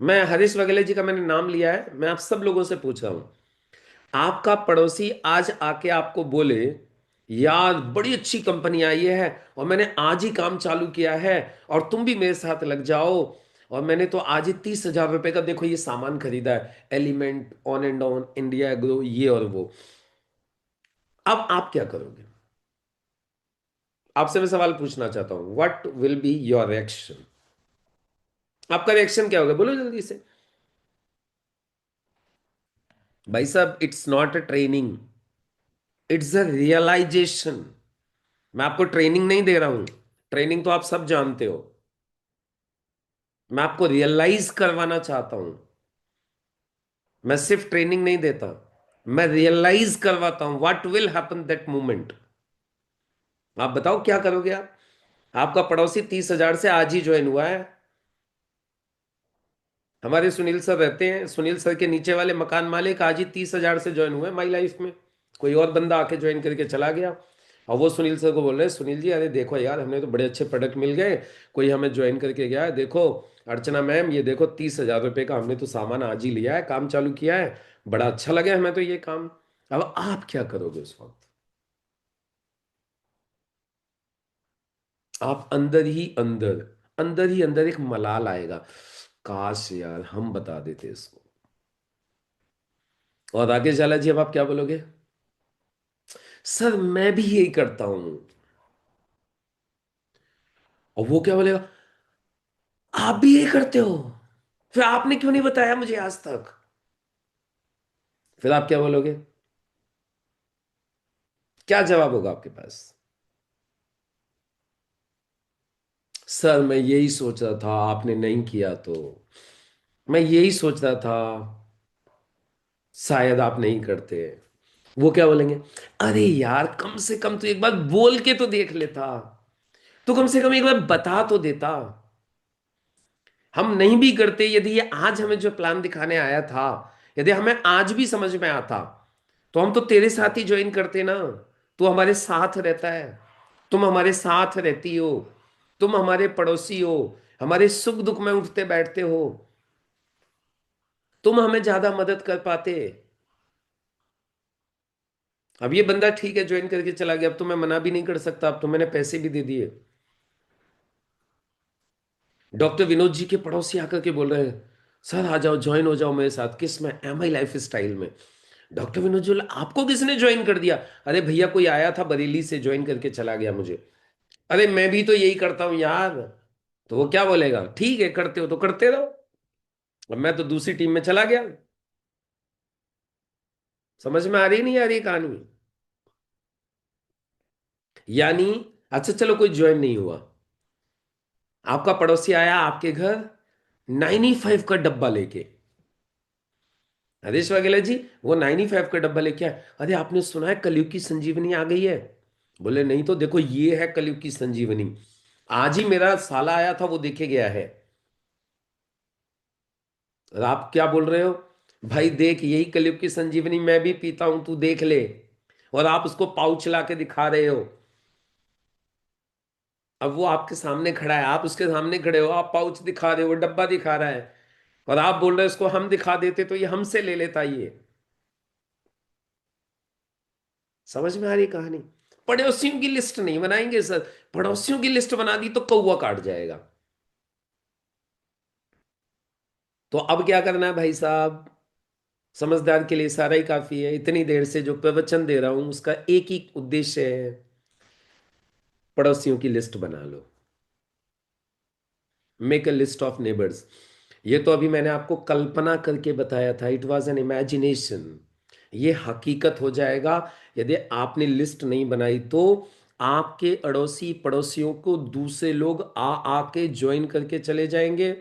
Speaker 1: मैं हरीश वगैला जी का मैंने नाम लिया है, मैं आप सब लोगों से पूछ रहा हूं। आपका पड़ोसी आज आके आपको बोले यार बड़ी अच्छी कंपनी आई है, और मैंने आज ही काम चालू किया है, और तुम भी मेरे साथ लग जाओ, और मैंने तो आज ही 30,000 रुपए का देखो ये सामान खरीदा है, element, on and on, India agro, ये और वो। अब आप क्या करोगे? आपसे मैं सवाल पूछना चाहता हूं, what will be your reaction? आपका रिएक्शन क्या होगा, बोलो जल्दी से। भाई साहब, it's not a training, it's a realization. मैं आपको ट्रेनिंग नहीं दे रहा हूं। ट्रेनिंग तो आप सब जानते हो। मैं आपको रियलाइज करवाना चाहता हूं। मैं सिर्फ ट्रेनिंग नहीं देता, मैं रियलाइज करवाता हूं what will happen that moment. आप बताओ क्या करोगे आप? आपका पड़ोसी 30,000 से आज ही ज्वाइन हुआ है। हमारे सुनील सर रहते हैं, सुनील सर के नीचे वाले मकान मालिक आज ही 30,000 से ज्वाइन हुए माई लाइफ में। कोई और बंदा आके ज्वाइन करके चला गया, और वो सुनील सर को बोल रहे हैं सुनील जी अरे देखो यार हमने तो बड़े अच्छे प्रोडक्ट मिल गए, कोई हमें ज्वाइन करके गया है, देखो अर्चना मैम ये देखो 30,000 रुपये का हमने तो सामान आज ही लिया है, काम चालू किया है, बड़ा अच्छा लगा हमें तो ये काम। अब आप क्या करोगे उस वक्त? आप अंदर ही अंदर एक मलाल आएगा, काश यार हम बता देते इसको। और राकेश झाला जी अब आप क्या बोलोगे? सर मैं भी यही करता हूं। और वो क्या बोलेगा? आप भी यही करते हो? फिर आपने क्यों नहीं बताया मुझे आज तक? फिर आप क्या बोलोगे? क्या जवाब होगा आपके पास? सर मैं यही सोच रहा था, आपने नहीं किया तो। मैं यही सोच रहा था, शायद आप नहीं करते। वो क्या बोलेंगे? अरे यार कम से कम तो एक बार बोल के तो देख लेता, तो कम से कम एक बार बता तो देता। हम नहीं भी करते, यदि ये आज हमें जो प्लान दिखाने आया था, यदि हमें आज भी समझ में आता, तो हम तो तेरे साथ ही ज्वाइन करते ना। तू हमारे साथ रहता है, तुम हमारे साथ रहती हो, तुम हमारे पड़ोसी हो, हमारे सुख दुख में उठते बैठते हो, तुम हमें ज्यादा मदद कर पाते। अब ये बंदा ठीक है ज्वाइन करके चला गया, अब तो मैं मना भी नहीं कर सकता, अब तो मैंने पैसे भी दे दिए। डॉक्टर विनोद जी के पड़ोसी आकर के बोल रहे हैं सर आ जाओ ज्वाइन हो जाओ मेरे साथ, किस में? एम आई लाइफ स्टाइल में। डॉक्टर विनोद जी बोले, आपको किसने ज्वाइन कर दिया? अरे भैया कोई आया था बरेली से, ज्वाइन करके चला गया मुझे। अरे मैं भी तो यही करता हूं यार। तो वो क्या बोलेगा, ठीक है करते हो तो करते रहो, अब मैं तो दूसरी टीम में चला गया। समझ में आ रही नहीं आ रही कहानी? यानी अच्छा चलो कोई ज्वाइन नहीं हुआ, आपका पड़ोसी आया आपके घर 95 का डब्बा लेके, हरीश वाघेला जी, वो 95 का डब्बा लेके आए। अरे आपने सुना है कलयुग की संजीवनी आ गई है? बोले नहीं, तो देखो ये है कलयुग की संजीवनी। आज ही मेरा साला आया था, वो देखे गया है। और आप क्या बोल रहे हो? भाई देख, यही कलयुग की संजीवनी मैं भी पीता हूं, तू देख ले। और आप उसको पाउच ला के दिखा रहे हो। अब वो आपके सामने खड़ा है, आप उसके सामने खड़े हो, आप पाउच दिखा रहे हो, वो डब्बा दिखा रहा है। और आप बोल रहे हो इसको हम दिखा देते तो ये हमसे ले लेता ये। समझ में आ रही कहानी? पड़ोसियों की लिस्ट नहीं बनाएंगे सर। पड़ोसियों की लिस्ट बना दी तो कौवा काट जाएगा। तो अब क्या करना है भाई साहब? समझदार के लिए सारा ही काफी है। इतनी देर से जो प्रवचन दे रहा हूं उसका एक ही उद्देश्य है, पड़ोसियों की लिस्ट बना लो। Make a list of neighbours. ये तो अभी मैंने आपको कल्पना करके बताया था, इट वॉज एन इमेजिनेशन। ये हकीकत हो जाएगा यदि आपने लिस्ट नहीं बनाई तो। आपके अड़ोसी पड़ोसियों को दूसरे लोग आ आके ज्वाइन करके चले जाएंगे,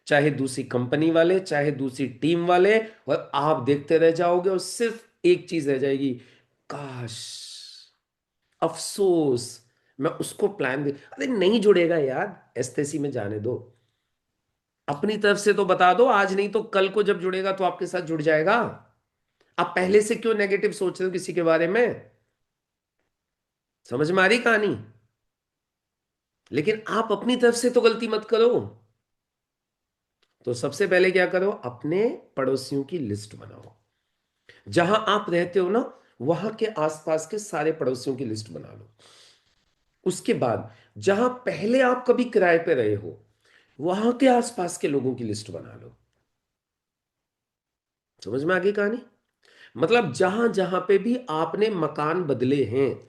Speaker 1: चाहे दूसरी कंपनी वाले, चाहे दूसरी टीम वाले। और आप देखते रह जाओगे और सिर्फ एक चीज रह जाएगी, काश, अफसोस, मैं उसको प्लान दे। अरे नहीं जुड़ेगा यार, एस्थेसी में जाने दो। अपनी तरफ से तो बता दो, आज नहीं तो कल को जब जुड़ेगा तो आपके साथ जुड़ जाएगा। आप पहले से क्यों नेगेटिव सोच रहे हो किसी के बारे में? समझ में आ रही कहानी? लेकिन आप अपनी तरफ से तो गलती मत करो। तो सबसे पहले क्या करो, अपने पड़ोसियों की लिस्ट बनाओ। जहां आप रहते हो ना, वहां के आसपास के सारे पड़ोसियों की लिस्ट बना लो। उसके बाद जहां पहले आप कभी किराए पे रहे हो, वहां के आसपास के लोगों की लिस्ट बना लो। समझ में आ गई कहानी? मतलब जहां जहां पे भी आपने मकान बदले हैं,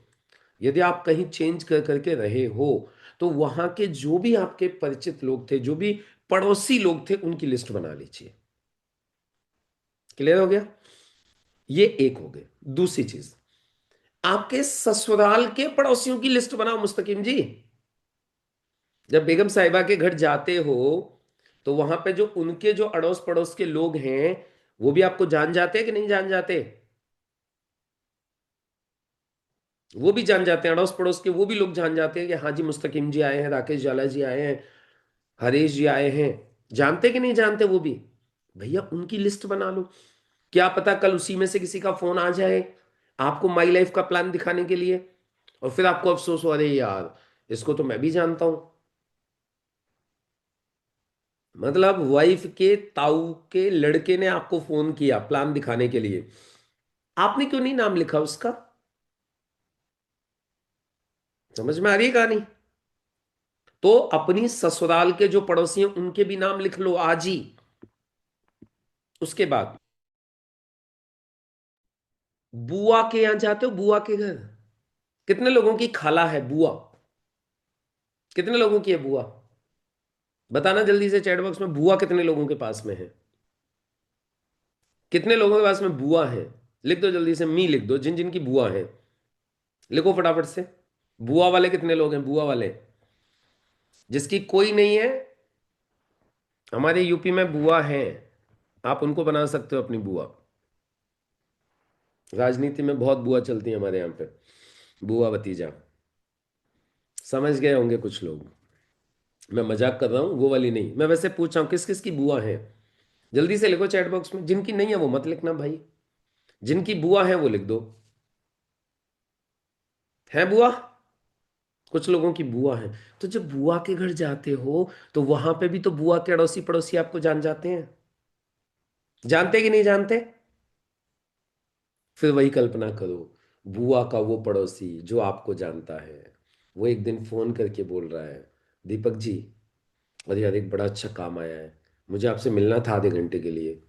Speaker 1: यदि आप कहीं चेंज कर करके रहे हो, तो वहां के जो भी आपके परिचित लोग थे, जो भी पड़ोसी लोग थे, उनकी लिस्ट बना लीजिए। क्लियर हो गया? ये एक हो गए। दूसरी चीज, आपके ससुराल के पड़ोसियों की लिस्ट बनाओ मुस्तकीम जी। जब बेगम साहिबा के घर जाते हो, तो वहां पे जो उनके जो अड़ोस पड़ोस के लोग हैं, वो भी आपको जान जाते हैं कि नहीं जान जाते? वो भी जान जाते हैं, अड़ोस पड़ोस के वो भी लोग जान जाते हैं कि हाँ जी मुस्तकीम जी आए हैं, राकेश जाला जी आए हैं, हरीश जी आए हैं। जानते कि नहीं जानते वो भी? भैया उनकी लिस्ट बना लो। क्या पता कल उसी में से किसी का फोन आ जाए आपको माई लाइफ का प्लान दिखाने के लिए, और फिर आपको अफसोस हो, अरे यार इसको तो मैं भी जानता हूं। मतलब वाइफ के ताऊ के लड़के ने आपको फोन किया प्लान दिखाने के लिए, आपने क्यों नहीं नाम लिखा उसका? समझ में आ रही है कहानी? तो अपनी ससुराल के जो पड़ोसी हैं उनके भी नाम लिख लो आज ही। उसके बाद बुआ के यहां जाते हो, बुआ के घर कितने लोगों की खाला है बुआ? कितने लोगों की है बुआ? बताना जल्दी से चैट बॉक्स में, बुआ कितने लोगों के पास में है? कितने लोगों के पास में बुआ है? लिख दो जल्दी से, मी लिख दो, जिन जिन की बुआ है। लिखो फटाफट से। बुआ वाले कितने लोग हैं, बुआ वाले? जिसकी कोई नहीं है, हमारे यूपी में बुआ है, आप उनको बना सकते हो अपनी बुआ। राजनीति में बहुत बुआ चलती है हमारे यहाँ पे, बुआ भतीजा। समझ गए होंगे कुछ लोग। मैं मजाक कर रहा हूँ, वो वाली नहीं। मैं वैसे पूछ रहा हूँ किस किस की बुआ है। जल्दी से लिखो चैट बॉक्स में, जिनकी नहीं है वो मत लिखना भाई, जिनकी बुआ है वो लिख दो। है बुआ? कुछ लोगों की बुआ है। तो जब बुआ के घर जाते हो, तो वहां पे भी तो बुआ के अड़ोसी पड़ोसी आपको जान जाते हैं। जानते कि नहीं जानते? फिर वही कल्पना करो, बुआ का वो पड़ोसी जो आपको जानता है, वो एक दिन फोन करके बोल रहा है, दीपक जी, अरे यार एक बड़ा अच्छा काम आया है, मुझे आपसे मिलना था आधे घंटे के लिए।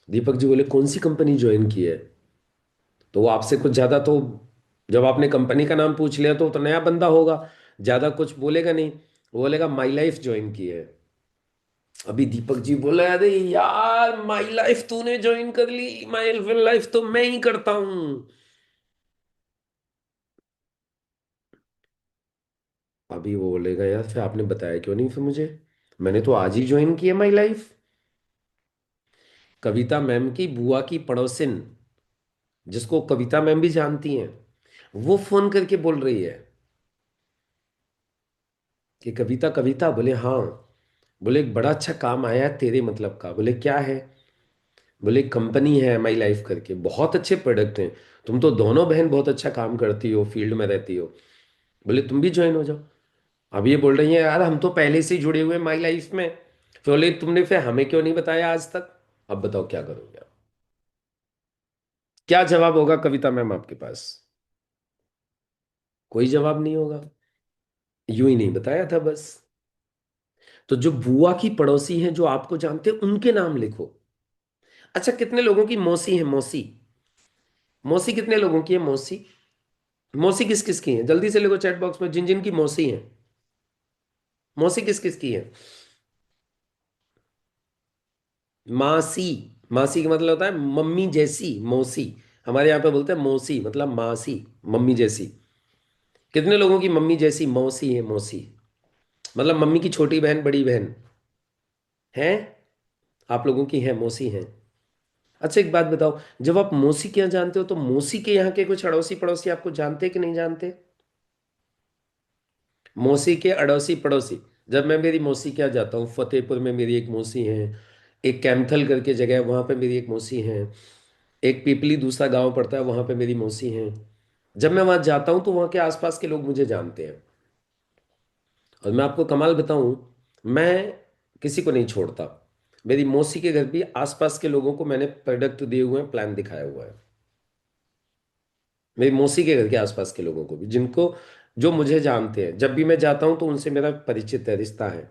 Speaker 1: दीपक जी बोले कौन सी कंपनी ज्वाइन की है? तो वो आपसे कुछ ज्यादा तो, जब आपने कंपनी का नाम पूछ लिया तो नया बंदा होगा, ज्यादा कुछ बोलेगा नहीं। वो बोलेगा माई लाइफ ज्वाइन की है। अभी दीपक जी बोले अरे यार माई लाइफ तूने ज्वाइन कर ली, माई लाइफ तो मैं ही करता हूँ। अभी वो बोलेगा यार फिर आपने बताया क्यों नहीं फिर मुझे, मैंने तो आज ही ज्वाइन किया माई लाइफ। कविता मैम की बुआ की पड़ोसिन, जिसको कविता मैम भी जानती हैं, वो फोन करके बोल रही है कि कविता कविता, बोले हाँ। बोले एक बड़ा अच्छा काम आया है तेरे मतलब का। बोले क्या है? बोले कंपनी है माई लाइफ करके, बहुत अच्छे प्रोडक्ट हैं, तुम तो दोनों बहन बहुत अच्छा काम करती हो, फील्ड में रहती हो, बोले तुम भी ज्वाइन हो जाओ। अब ये बोल रही है यार हम तो पहले से ही जुड़े हुए हैं माई लाइफ में। फिर बोले तुमने फिर हमें क्यों नहीं बताया आज तक? अब बताओ क्या करोगे आप? क्या जवाब होगा कविता मैम आपके पास? कोई जवाब नहीं होगा। यूं ही नहीं बताया था बस। तो जो बुआ की पड़ोसी हैं जो आपको जानते हैं उनके नाम लिखो। अच्छा, कितने लोगों की मौसी है? मौसी, मौसी कितने लोगों की है? मौसी, मौसी किस किस की है? जल्दी से लिखो चैट बॉक्स में, जिन जिन की मौसी है। मौसी किस किस की है? मासी, मासी का मतलब होता है मम्मी जैसी, मौसी। हमारे यहाँ पे बोलते हैं मौसी, मतलब मासी, मम्मी जैसी। कितने लोगों की मम्मी जैसी मौसी है? मौसी मतलब मम्मी की छोटी बहन, बड़ी बहन है। आप लोगों की है, मौसी है। अच्छा एक बात बताओ, जब आप मौसी के यहाँ जानते हो तो मौसी के यहाँ के कुछ अड़ोसी पड़ोसी आपको जानते कि नहीं जानते? मौसी के अड़ोसी पड़ोसी। जब मैं मेरी मौसी के यहाँ जाता हूँ, फतेहपुर में मेरी एक मौसी है, एक कैंथल करके जगह है वहाँ पे मेरी एक मौसी है, एक पीपली दूसरा गांव पड़ता है वहाँ पे मेरी मौसी है। जब मैं वहाँ जाता हूँ तो वहाँ के आसपास के लोग मुझे जानते हैं। और मैं आपको कमाल बताऊँ, मैं किसी को नहीं छोड़ता। मेरी मौसी के घर भी आसपास के लोगों को मैंने प्रोडक्ट दिए हुए हैं, प्लान दिखाया हुआ है। मेरी मौसी के घर के आसपास के लोगों को भी, जिनको, जो मुझे जानते हैं, जब भी मैं जाता हूं तो उनसे मेरा परिचित है, रिश्ता है,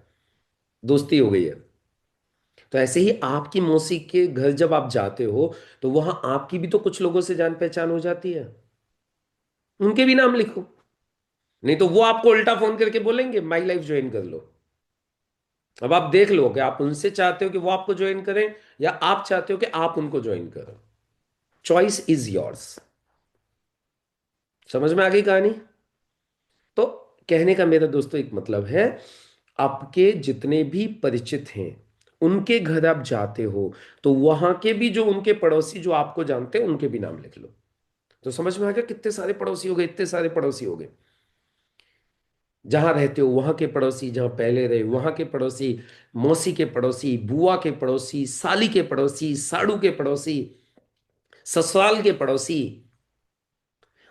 Speaker 1: दोस्ती हो गई है। तो ऐसे ही आपकी मौसी के घर जब आप जाते हो तो वहां आपकी भी तो कुछ लोगों से जान पहचान हो जाती है। उनके भी नाम लिखो, नहीं तो वो आपको उल्टा फोन करके बोलेंगे माई लाइफ ज्वाइन कर लो। अब आप देख लो कि आप उनसे चाहते हो कि वो आपको ज्वाइन करें, या आप चाहते हो कि आप उनको ज्वाइन करो। Choice is yours. समझ में आ गई कहानी? तो कहने का मेरा दोस्तों एक मतलब है, आपके जितने भी परिचित हैं उनके घर आप जाते हो तो वहां के भी जो उनके पड़ोसी जो आपको जानते हैं उनके भी नाम लिख लो। तो समझ में आ गया कितने सारे पड़ोसी हो गए, इतने सारे पड़ोसी हो गए। जहां रहते हो वहां के पड़ोसी, जहां पहले रहे वहां के पड़ोसी, मौसी के पड़ोसी, बुआ के पड़ोसी, साली के पड़ोसी, साड़ू के पड़ोसी, ससुराल के पड़ोसी।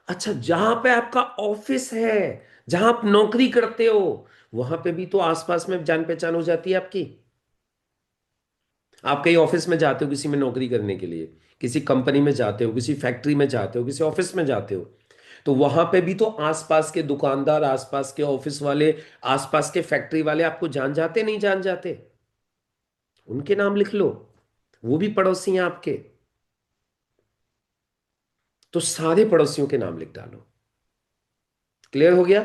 Speaker 1: अच्छा, जहां पे आपका ऑफिस है, जहां आप नौकरी करते हो, वहां पे भी तो आसपास में जान पहचान हो जाती है आपकी। आप कहीं ऑफिस में जाते हो किसी में नौकरी करने के लिए, किसी कंपनी में जाते हो, किसी फैक्ट्री में जाते हो, किसी ऑफिस में जाते हो, तो वहां पे भी तो आसपास के दुकानदार, आसपास के ऑफिस वाले, आसपास के फैक्ट्री वाले आपको जान जाते नहीं जान जाते? उनके नाम लिख लो, वो भी पड़ोसी हैं आपके। तो सारे पड़ोसियों के नाम लिख डालो। क्लियर हो गया?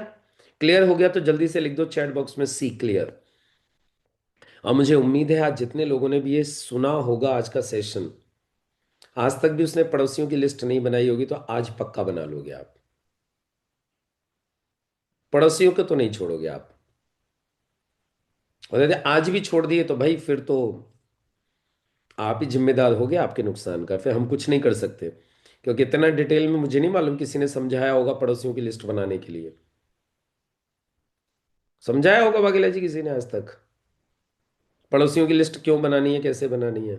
Speaker 1: क्लियर हो गया तो जल्दी से लिख दो चैट बॉक्स में सी क्लियर। और मुझे उम्मीद है आज जितने लोगों ने भी ये सुना होगा आज का सेशन, आज तक भी उसने पड़ोसियों की लिस्ट नहीं बनाई होगी तो आज पक्का बना लोगे आप। पड़ोसियों को तो नहीं छोड़ोगे आप। और यदि आज भी छोड़ दिए तो भाई फिर तो आप ही जिम्मेदार हो गए आपके नुकसान का, फिर हम कुछ नहीं कर सकते। क्योंकि इतना डिटेल में मुझे नहीं मालूम किसी ने समझाया होगा पड़ोसियों की लिस्ट बनाने के लिए। समझाया होगा वाघेला जी किसी ने आज तक पड़ोसियों की लिस्ट क्यों बनानी है, कैसे बनानी है?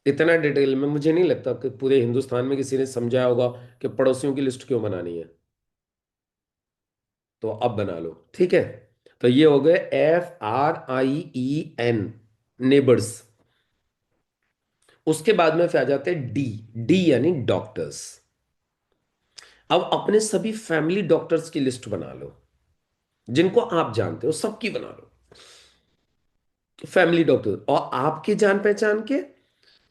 Speaker 1: इतना डिटेल में मुझे नहीं लगता कि पूरे हिंदुस्तान में किसी ने समझाया होगा कि पड़ोसियों की लिस्ट क्यों बनानी है। तो अब बना लो, ठीक है। तो ये हो गए FRIEN, नेबर्स। उसके बाद में फिर आ जाते हैं डी, डी यानी डॉक्टर्स। अब अपने सभी फैमिली डॉक्टर्स की लिस्ट बना लो, जिनको आप जानते हो सबकी बना लो, फैमिली डॉक्टर, और आपके जान पहचान के,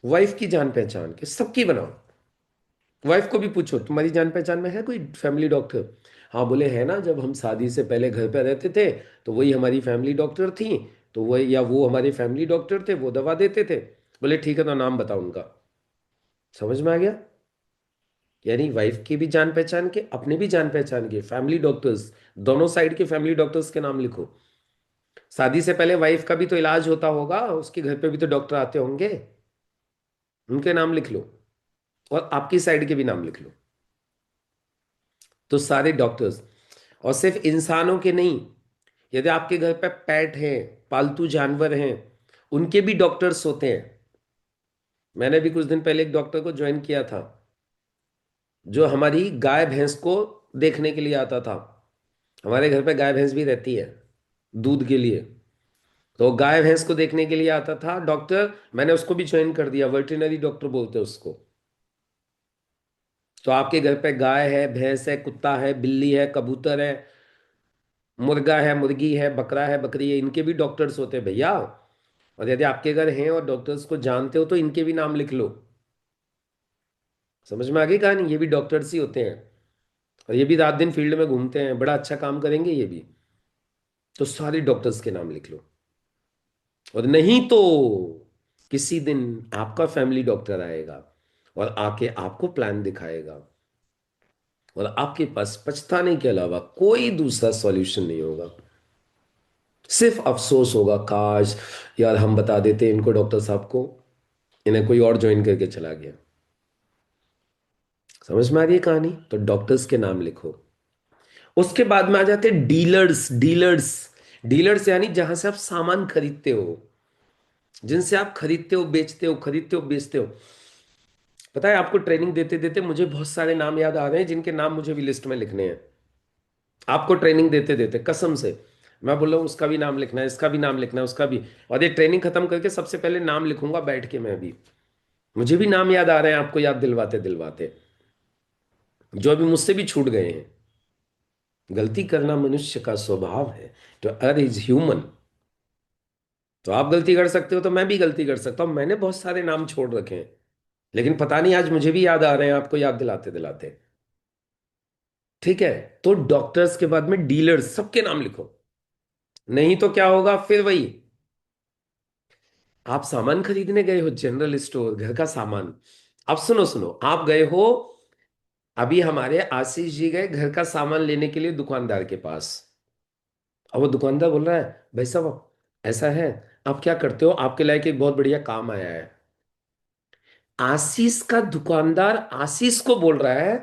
Speaker 1: वाइफ की जान पहचान के, सबकी बनाओ। वाइफ को भी पूछो तुम्हारी जान पहचान में है कोई फैमिली डॉक्टर? हाँ बोले है ना, जब हम शादी से पहले घर पे रहते थे तो वही हमारी फैमिली डॉक्टर थी, तो वही, या वो हमारे फैमिली डॉक्टर थे, वो दवा देते थे। बोले ठीक है, तो नाम बताओ उनका। समझ में आ गया? यानी वाइफ की भी जान पहचान के, अपने भी जान पहचान के फैमिली डॉक्टर्स, दोनों साइड के फैमिली डॉक्टर्स के नाम लिखो। शादी से पहले वाइफ का भी तो इलाज होता होगा, उसके घर पे भी तो डॉक्टर आते होंगे। उनके नाम लिख लो और आपकी साइड के भी नाम लिख लो। तो सारे डॉक्टर्स, और सिर्फ इंसानों के नहीं, यदि आपके घर पे पेट है, पालतू जानवर हैं, उनके भी डॉक्टर्स होते हैं। मैंने भी कुछ दिन पहले एक डॉक्टर को ज्वाइन किया था, जो हमारी गाय भैंस को देखने के लिए आता था। हमारे घर पे गाय भैंस भी रहती है दूध के लिए। तो गाय भैंस को देखने के लिए आता था डॉक्टर, मैंने उसको भी ज्वाइन कर दिया, वेटरिनरी डॉक्टर बोलते हैं उसको। तो आपके घर पे गाय है, भैंस है, कुत्ता है, बिल्ली है, कबूतर है, मुर्गा है, मुर्गी है, बकरा है, बकरी है, इनके भी डॉक्टर्स होते हैं भैया। और यदि आपके घर हैं और डॉक्टर्स को जानते हो तो इनके भी नाम लिख लो। समझ में आ गई कहानी? ये भी डॉक्टर्स ही होते हैं, और ये भी रात दिन फील्ड में घूमते हैं, बड़ा अच्छा काम करेंगे ये भी। तो सारे डॉक्टर्स के नाम लिख लो। और नहीं तो किसी दिन आपका फैमिली डॉक्टर आएगा और आके आपको प्लान दिखाएगा, और आपके पास पछताने के अलावा कोई दूसरा सॉल्यूशन नहीं होगा। सिर्फ अफसोस होगा, काश यार हम बता देते इनको, डॉक्टर साहब को, इन्हें कोई और ज्वाइन करके चला गया। समझ में आ रही है कहानी? तो डॉक्टर्स के नाम लिखो। उसके बाद में आ जाते हैं डीलर्स। डीलर्स, डीलर्स यानी जहां से आप सामान खरीदते हो, जिनसे आप खरीदते हो बेचते हो, खरीदते हो बेचते हो। पता है, आपको ट्रेनिंग देते देते मुझे बहुत सारे नाम याद आ रहे हैं, जिनके नाम मुझे भी लिस्ट में लिखने हैं। आपको ट्रेनिंग देते देते कसम से मैं बोल रहा हूँ, उसका भी नाम लिखना है, इसका भी नाम लिखना है, उसका भी। और ये ट्रेनिंग खत्म करके सबसे पहले नाम लिखूंगा बैठ के मैं भी। मुझे भी नाम याद आ रहे हैं आपको याद दिलवाते दिलवाते, जो अभी मुझसे भी छूट गए हैं। गलती करना मनुष्य का स्वभाव है, तो अर इज ह्यूमन। तो आप गलती कर सकते हो तो मैं भी गलती कर सकता हूँ। मैंने बहुत सारे नाम छोड़ रखे हैं, लेकिन पता नहीं आज मुझे भी याद आ रहे हैं आपको याद दिलाते दिलाते। ठीक है? तो डॉक्टर्स के बाद में डीलर्स, सबके नाम लिखो। नहीं तो क्या होगा फिर? वही, आप सामान खरीदने गए हो जनरल स्टोर, घर का सामान। अब सुनो सुनो, आप गए हो, अभी हमारे आशीष जी गए घर का सामान लेने के लिए दुकानदार के पास। अब वो दुकानदार बोल रहा है, भाई साहब ऐसा है, आप क्या करते हो, आपके लायक एक बहुत बढ़िया काम आया है। आशीष का दुकानदार आशीष को बोल रहा है,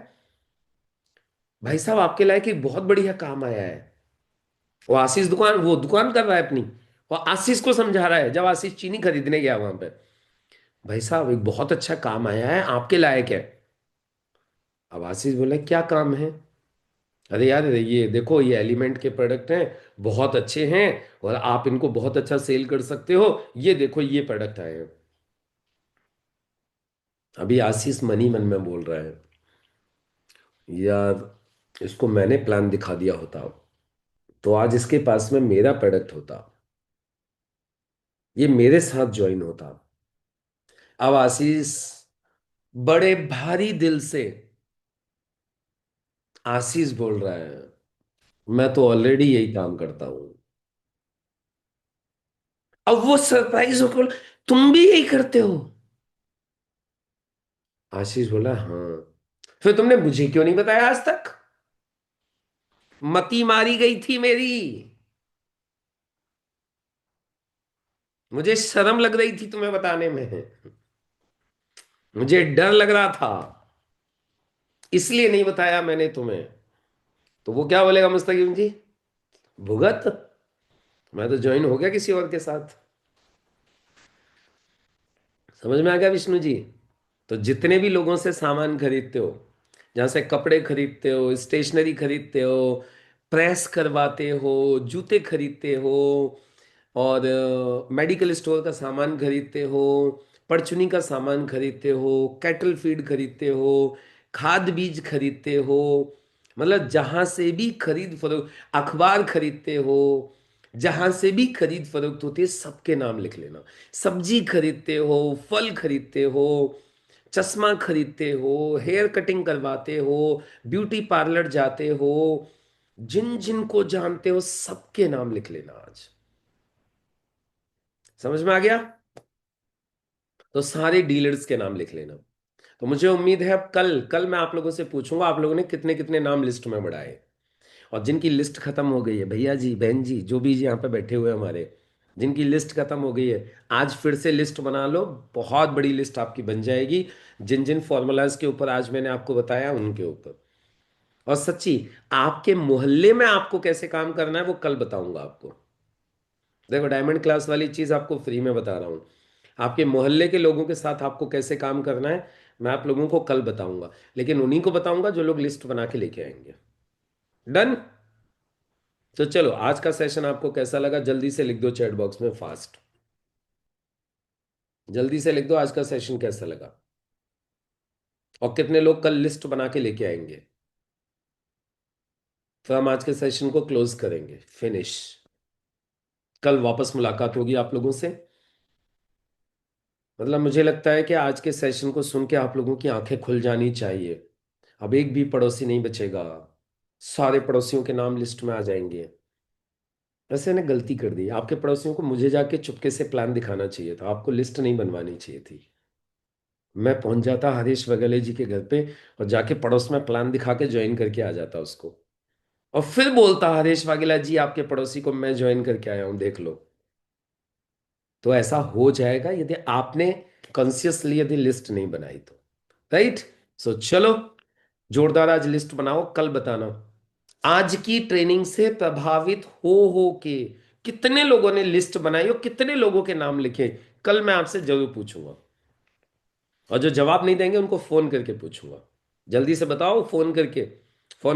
Speaker 1: भाई साहब आपके लायक एक बहुत बढ़िया काम आया है। वो आशीष वो दुकान कर रहा है अपनी, वो आशीष को समझा रहा है, जब आशीष चीनी खरीदने गया वहां पे, भाई साहब एक बहुत अच्छा काम आया है, आपके लायक है। अब आशीष बोला, क्या काम है? अरे यार ये देखो, ये एलिमेंट के प्रोडक्ट हैं, बहुत अच्छे हैं, और आप इनको बहुत अच्छा सेल कर सकते हो, ये देखो ये प्रोडक्ट आए हैं। अभी आशीष मन ही मन में बोल रहा है, यार इसको मैंने प्लान दिखा दिया होता तो आज इसके पास में मेरा प्रोडक्ट होता, ये मेरे साथ ज्वाइन होता। अब आशीष बड़े भारी दिल से आशीष बोल रहा है, मैं तो ऑलरेडी यही काम करता हूं। अब वो सरप्राइज होकर बोला, तुम भी यही करते हो? आशीष बोला, हाँ। फिर तुमने मुझे क्यों नहीं बताया आज तक? मती मारी गई थी मेरी, मुझे शर्म लग रही थी तुम्हें बताने में, मुझे डर लग रहा था, इसलिए नहीं बताया मैंने तुम्हें। तो वो क्या बोलेगा मुस्तकीम जी? भुगत, मैं तो ज्वाइन हो गया किसी और के साथ। समझ में आ गया विष्णु जी? तो जितने भी लोगों से सामान खरीदते हो, जहां से कपड़े खरीदते हो, स्टेशनरी खरीदते हो, प्रेस करवाते हो, जूते खरीदते हो, और मेडिकल स्टोर का सामान खरीदते हो, परचूनी का सामान खरीदते हो, कैटल फीड खरीदते हो, खाद बीज खरीदते हो, मतलब जहां से भी खरीद फरोख्त, अखबार खरीदते हो, जहां से भी खरीद फरोख्त होती है, सबके नाम लिख लेना। सब्जी खरीदते हो, फल खरीदते हो, चश्मा खरीदते हो, हेयर कटिंग करवाते हो, ब्यूटी पार्लर जाते हो, जिन जिन को जानते हो सबके नाम लिख लेना आज। समझ में आ गया? तो सारे डीलर्स के नाम लिख लेना। तो मुझे उम्मीद है अब कल कल मैं आप लोगों से पूछूंगा आप लोगों ने कितने कितने नाम लिस्ट में बढ़ाए। और जिनकी लिस्ट खत्म हो गई है, भैया जी बहन जी जो भी यहाँ पे बैठे हुए हैं हमारे, जिनकी लिस्ट खत्म हो गई है, आज फिर से लिस्ट बना लो। बहुत बड़ी लिस्ट आपकी बन जाएगी, जिन जिन फॉर्मूलाज के ऊपर आज मैंने आपको बताया उनके ऊपर। और सच्ची, आपके मोहल्ले में आपको कैसे काम करना है वो कल बताऊंगा आपको। देखो, डायमंड क्लास वाली चीज आपको फ्री में बता रहा हूँ। आपके मोहल्ले के लोगों के साथ आपको कैसे काम करना है, मैं आप लोगों को कल बताऊंगा। लेकिन उन्हीं को बताऊंगा जो लोग लिस्ट बना के लेके आएंगे। डन। तो चलो, आज का सेशन आपको कैसा लगा जल्दी से लिख दो चैट बॉक्स में, फास्ट। जल्दी से लिख दो आज का सेशन कैसा लगा, और कितने लोग कल लिस्ट बना के लेके आएंगे। फिर हम आज के सेशन को क्लोज करेंगे, फिनिश। कल वापस मुलाकात होगी आप लोगों से। मतलब मुझे लगता है कि आज के सेशन को सुन के आप लोगों की आंखें खुल जानी चाहिए। अब एक भी पड़ोसी नहीं बचेगा, सारे पड़ोसियों के नाम लिस्ट में आ जाएंगे। वैसे ने गलती कर दी, आपके पड़ोसियों को मुझे जाके चुपके से प्लान दिखाना चाहिए था, आपको लिस्ट नहीं बनवानी चाहिए थी। मैं पहुंच जाता हरीश वगैले जी के घर पे, और जाके पड़ोस में प्लान दिखा के ज्वाइन करके आ जाता उसको। और फिर बोलता, हरीश वाघेला जी आपके पड़ोसी को मैं ज्वाइन करके आया हूं, देख लो। तो ऐसा हो जाएगा यदि आपने कॉन्शियसली यदि लिस्ट नहीं बनाई तो। राइट। सो चलो, जोरदार आज लिस्ट बनाओ, कल बताना आज की ट्रेनिंग से प्रभावित हो के कितने लोगों ने लिस्ट बनाई और कितने लोगों के नाम लिखे। कल मैं आपसे जरूर पूछूंगा, और जो जवाब नहीं देंगे उनको फोन करके पूछूंगा। जल्दी से बताओ, फोन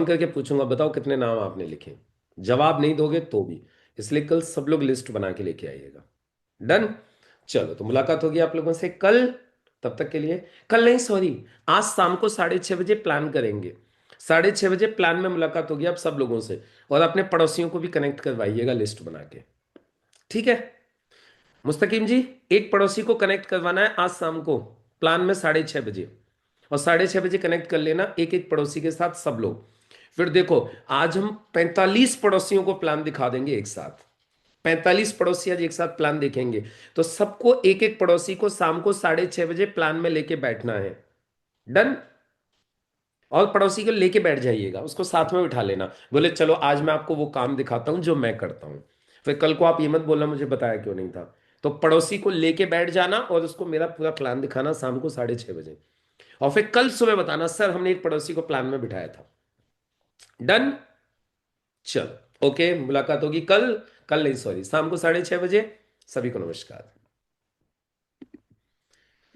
Speaker 1: करके पूछूंगा, बताओ कितने नाम आपने लिखे। जवाब नहीं दोगे तो भी, इसलिए कल सब लोग लिस्ट बना के लेके आइएगा। डन। चलो, तो मुलाकात होगी आप लोगों से कल। तब तक के लिए, कल नहीं सॉरी, आज शाम को 6:30 बजे प्लान करेंगे। 6:30 बजे प्लान में मुलाकात होगी आप सब लोगों से। और अपने पड़ोसियों को भी कनेक्ट करवाइएगा लिस्ट बना के। ठीक है मुस्तकीम जी, एक पड़ोसी को कनेक्ट करवाना है आज शाम को प्लान में 6:30 बजे। और 6:30 बजे कनेक्ट कर लेना एक एक पड़ोसी के साथ सब लोग। फिर देखो, आज हम 45 पड़ोसियों को प्लान दिखा देंगे एक साथ। 45 पड़ोसी आज एक साथ प्लान देखेंगे। तो सबको एक एक पड़ोसी को शाम को 6:30 बजे प्लान में लेके बैठना है। डन। और पड़ोसी को लेके बैठ जाइएगा, उसको साथ में बिठा लेना, बोले चलो आज मैं आपको वो काम दिखाता हूं जो मैं करता हूं। फिर कल को आप ये मत बोलना मुझे बताया क्यों नहीं था। तो पड़ोसी को लेके बैठ जाना और उसको मेरा पूरा प्लान दिखाना शाम को 6:30 बजे। और फिर कल सुबह बताना सर हमने एक पड़ोसी को प्लान में बिठाया था। डन। चलो ओके, मुलाकात होगी कल। कल नहीं सॉरी, शाम को 6:30 बजे। सभी को नमस्कार।